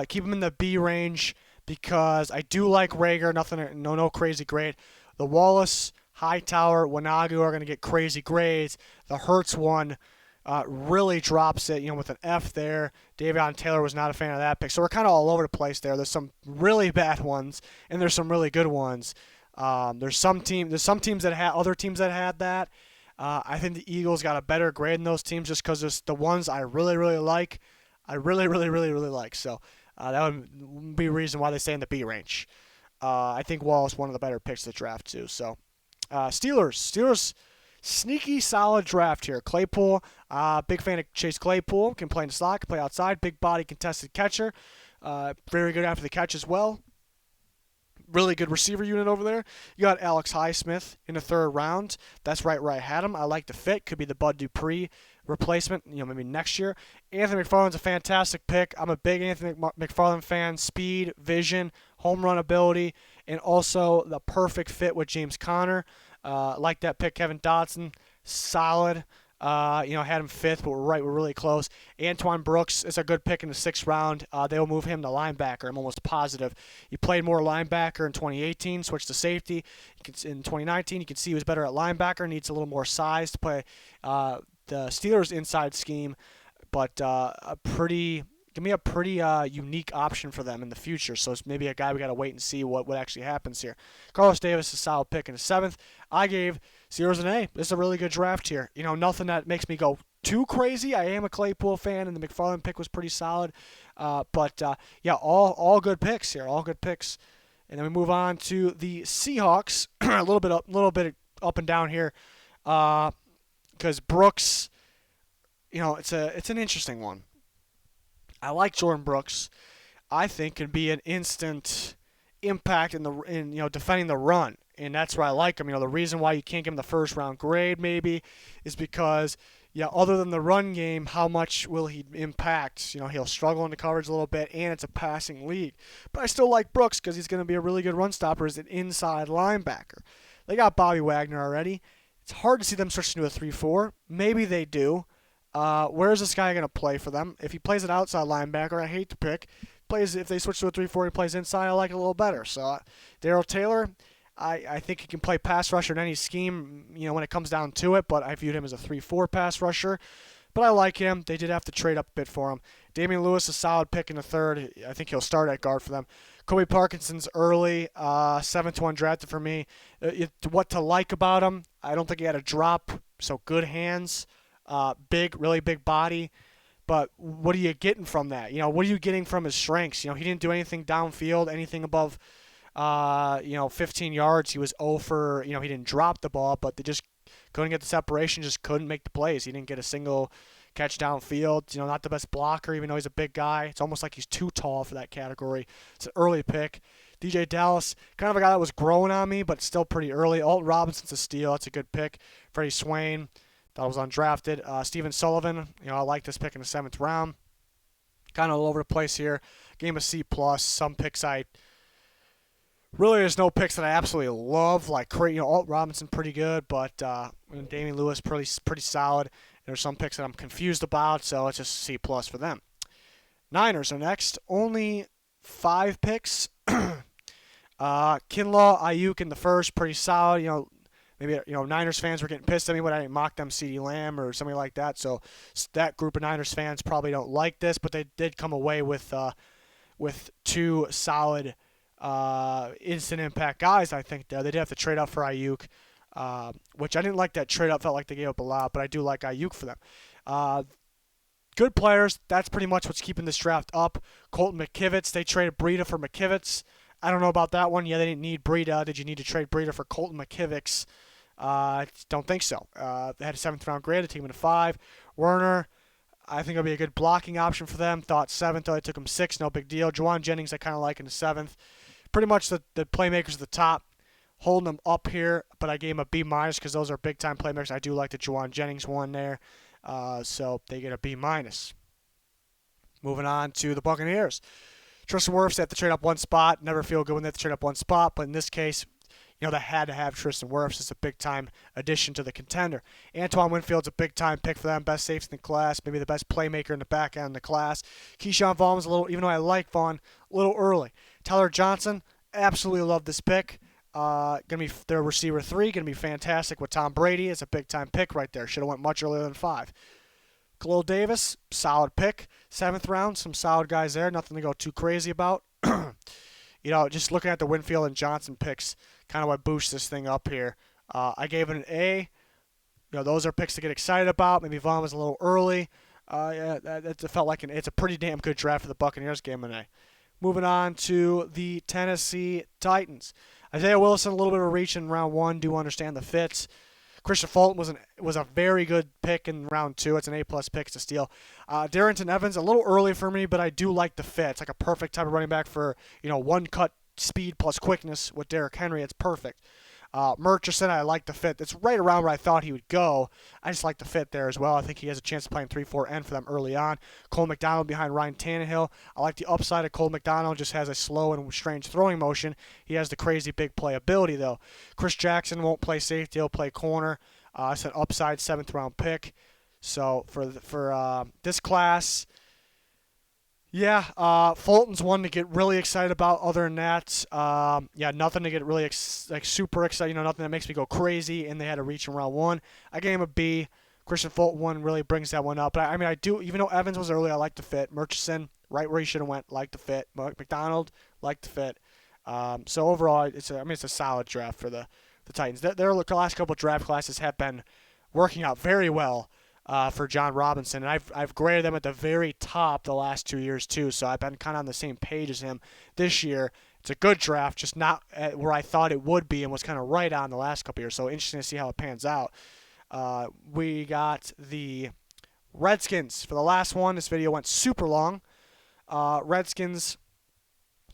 Keep him in the B range because I do like Rager, no crazy grade. The Wallace, Hightower, Wanaghu are going to get crazy grades. The Hurts one really drops it, with an F there. Davion Taylor was not a fan of that pick. So we're kind of all over the place there. There's some really bad ones, and there's some really good ones. There's some teams that had other teams that had that. I think the Eagles got a better grade in those teams just because there's the ones I really, really like. I really, really, really, really like. So that would be a reason why they stay in the B range. I think Wallace one of the better picks of the draft too. So. Steelers, sneaky solid draft here. Claypool, big fan of Chase Claypool. Can play in the slot, can play outside. Big body contested catcher. Very good after the catch as well. Really good receiver unit over there. You got Alex Highsmith in the 3rd round. That's right where I had him. I like the fit. Could be the Bud Dupree replacement, maybe next year. Anthony McFarland's a fantastic pick. I'm a big Anthony McFarland fan. Speed, vision, home run ability, and also the perfect fit with James Conner. Like that pick. Kevin Dotson, solid. Had him 5th, but we're really close. Antoine Brooks is a good pick in the 6th round. They will move him to linebacker. I'm almost positive. He played more linebacker in 2018, switched to safety. In 2019, you can see he was better at linebacker, needs a little more size to play the Steelers' inside scheme, but give me a pretty unique option for them in the future. So it's maybe a guy we got to wait and see what actually happens here. Carlos Davis is a solid pick in the 7th. I gave Steelers an A. This is a really good draft here. Nothing that makes me go too crazy. I am a Claypool fan, and the McFarland pick was pretty solid. But all good picks here. All good picks. And then we move on to the Seahawks. a little bit up and down here. Because Brooks, it's an interesting one. I like Jordan Brooks. I think can be an instant impact in defending the run, and that's why I like him. The reason why you can't give him the 1st round grade maybe is because other than the run game, how much will he impact? He'll struggle in the coverage a little bit, and it's a passing league. But I still like Brooks because he's going to be a really good run stopper as an inside linebacker. They got Bobby Wagner already. It's hard to see them switching to a 3-4. Maybe they do. Where is this guy going to play for them? If he plays an outside linebacker, I hate to pick. If they switch to a 3-4, he plays inside, I like it a little better. So Darrell Taylor, I think he can play pass rusher in any scheme, when it comes down to it, but I viewed him as a 3-4 pass rusher. But I like him. They did have to trade up a bit for him. Damian Lewis, a solid pick in the 3rd. I think he'll start at guard for them. Kobe Parkinson's early, 7th one drafted for me. What to like about him? I don't think he had a drop, so good hands, really big body. But what are you getting from that? What are you getting from his strengths? He didn't do anything downfield, anything above, 15 yards. He was 0 for, he didn't drop the ball, but they just couldn't get the separation, just couldn't make the plays. He didn't get a single catch downfield. Not the best blocker, even though he's a big guy. It's almost like he's too tall for that category. It's an early pick. DJ Dallas, kind of a guy that was growing on me, but still pretty early. Alton Robinson's a steal. That's a good pick. Freddie Swain, Thought it was undrafted. Steven Sullivan, I like this pick in the 7th round. Kind of all over the place here. Game of C+. Some picks there's no picks that I absolutely love. Like, Alt Robinson pretty good, but Damian Lewis pretty solid. There's some picks that I'm confused about, so it's just C+ for them. Niners are next. Only 5 picks. Kinlaw, Ayuk in the first, pretty solid. Maybe Niners fans were getting pissed at me when I didn't mock them CeeDee Lamb or something like that. So that group of Niners fans probably don't like this, but they did come away with 2 solid instant impact guys. I think they did have to trade up for Ayuk, which I didn't like that trade up. Felt like they gave up a lot, but I do like Ayuk for them. Good players. That's pretty much what's keeping this draft up. Colton McKivitz. They traded Breida for McKivitz. I don't know about that one. Yeah, they didn't need Breida. Did you need to trade Breida for Colton McKivitz? Don't think so. They had a 7th round grade. They took him to 5. Werner, I think it'll be a good blocking option for them. Thought 7th, though. They took him 6. No big deal. Juwan Jennings, I kind of like in the 7th. Pretty much the playmakers at the top, holding them up here, but I gave him a B- because those are big-time playmakers. I do like the Juwan Jennings one there, so they get a B-. Moving on to the Buccaneers. Tristan Wirfs, they have to trade up 1 spot. Never feel good when they have to trade up 1 spot, but in this case, they had to have Tristan Wirfs as a big-time addition to the contender. Antoine Winfield's a big-time pick for them, best safety in the class, maybe the best playmaker in the back end of the class. Keyshawn Vaughn's even though I like Vaughn, a little early. Tyler Johnson, absolutely love this pick. Gonna be their receiver 3, gonna be fantastic with Tom Brady. It's a big-time pick right there. Should have went much earlier than 5. Khalil Davis, solid pick. 7th round, some solid guys there. Nothing to go too crazy about. Just looking at the Winfield and Johnson picks, kind of what boosts this thing up here. I gave it an A. Those are picks to get excited about. Maybe Vaughn was a little early. It felt like it's a pretty damn good draft for the Buccaneers. Game an A. Moving on to the Tennessee Titans. Isaiah Wilson, a little bit of a reach in round 1. Do understand the fits. Christian Fulton was a very good pick in round 2. It's an A+ pick. It's a steal. Darrington Evans, a little early for me, but I do like the fit. It's like a perfect type of running back for, one-cut speed plus quickness with Derrick Henry. It's perfect. Murchison, I like the fit. It's right around where I thought he would go. I just like the fit there as well. I think he has a chance of playing 3-4 for them early on. Cole McDonald behind Ryan Tannehill. I like the upside of Cole McDonald. Just has a slow and strange throwing motion. He has the crazy big playability, though. Chris Jackson won't play safety. He'll play corner. It's an upside 7th round pick. So for this class, Fulton's one to get really excited about. Other than that, nothing to get really super excited. Nothing that makes me go crazy. And they had a reach in round 1. I gave him a B. Christian Fulton one really brings that one up. But I do, even though Evans was early, I like the fit. Murchison, right where he should have went, like the fit. McDonald, like the fit. So overall, it's a solid draft for the Titans. Their last couple draft classes have been working out very well. For John Robinson, and I've graded them at the very top the last 2 years too, so I've been kind of on the same page as him this year. It's a good draft, just not at where I thought it would be and was kind of right on the last couple years, so interesting to see how it pans out. We got the Redskins for the last one. This video went super long. Redskins,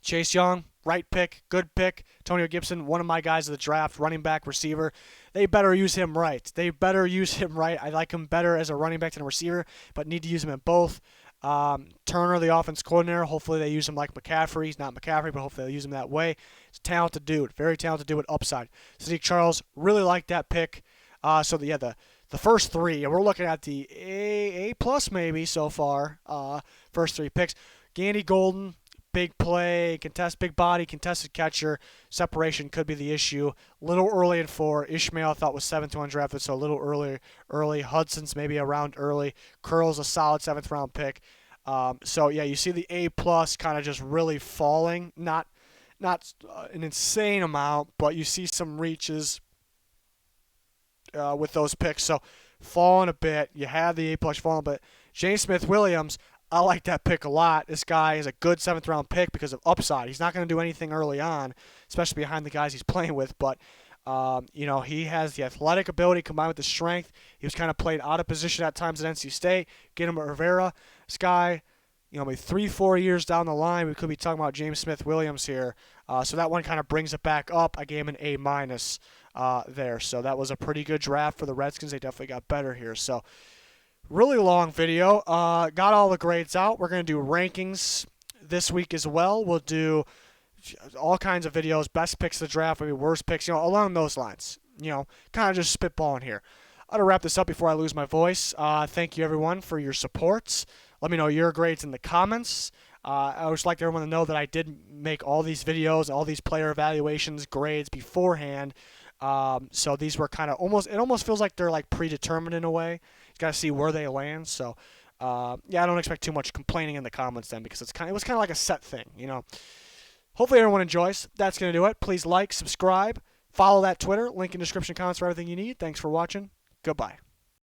Chase Young, right pick, good pick. Antonio Gibson, one of my guys of the draft, running back, receiver. They better use him right. I like him better as a running back than a receiver, but need to use him in both. Turner, the offense coordinator, hopefully they use him like McCaffrey. He's not McCaffrey, but hopefully they'll use him that way. He's a talented dude, very talented dude with upside. Sadiq Charles, really like that pick. The first 3, and we're looking at the A+ maybe so far. First 3 picks. Gandy Golden, big play, big body, contested catcher. Separation could be the issue. Little early in 4. Ishmael I thought was 7th undrafted, so a little early. Hudson's maybe a round early. Curl's a solid 7th round pick. You see the A+ kind of just really falling. Not an insane amount, but you see some reaches with those picks. So falling a bit. You have the A+ falling, but James Smith-Williams, I like that pick a lot. This guy is a good 7th round pick because of upside. He's not going to do anything early on, especially behind the guys he's playing with, but he has the athletic ability combined with the strength. He was kind of played out of position at times at NC State. Get him at Rivera. This guy, maybe 3-4 years down the line, we could be talking about James Smith-Williams here. So that one kind of brings it back up. I gave him an A-. there. So that was a pretty good draft for the Redskins. They definitely got better here. So really long video. Got all the grades out. We're going to do rankings this week as well. We'll do all kinds of videos, best picks of the draft, maybe worst picks, along those lines. Kind of just spitballing here. I'm going to wrap this up before I lose my voice. Thank you, everyone, for your supports. Let me know your grades in the comments. I would just like everyone to know that I did make all these videos, all these player evaluations, grades beforehand. So these were kind of it almost feels like they're like predetermined in a way. You got to see where they land. So, I don't expect too much complaining in the comments then, because it was kind of like a set thing, Hopefully everyone enjoys. That's going to do it. Please like, subscribe, follow that Twitter. Link in description comments for everything you need. Thanks for watching. Goodbye.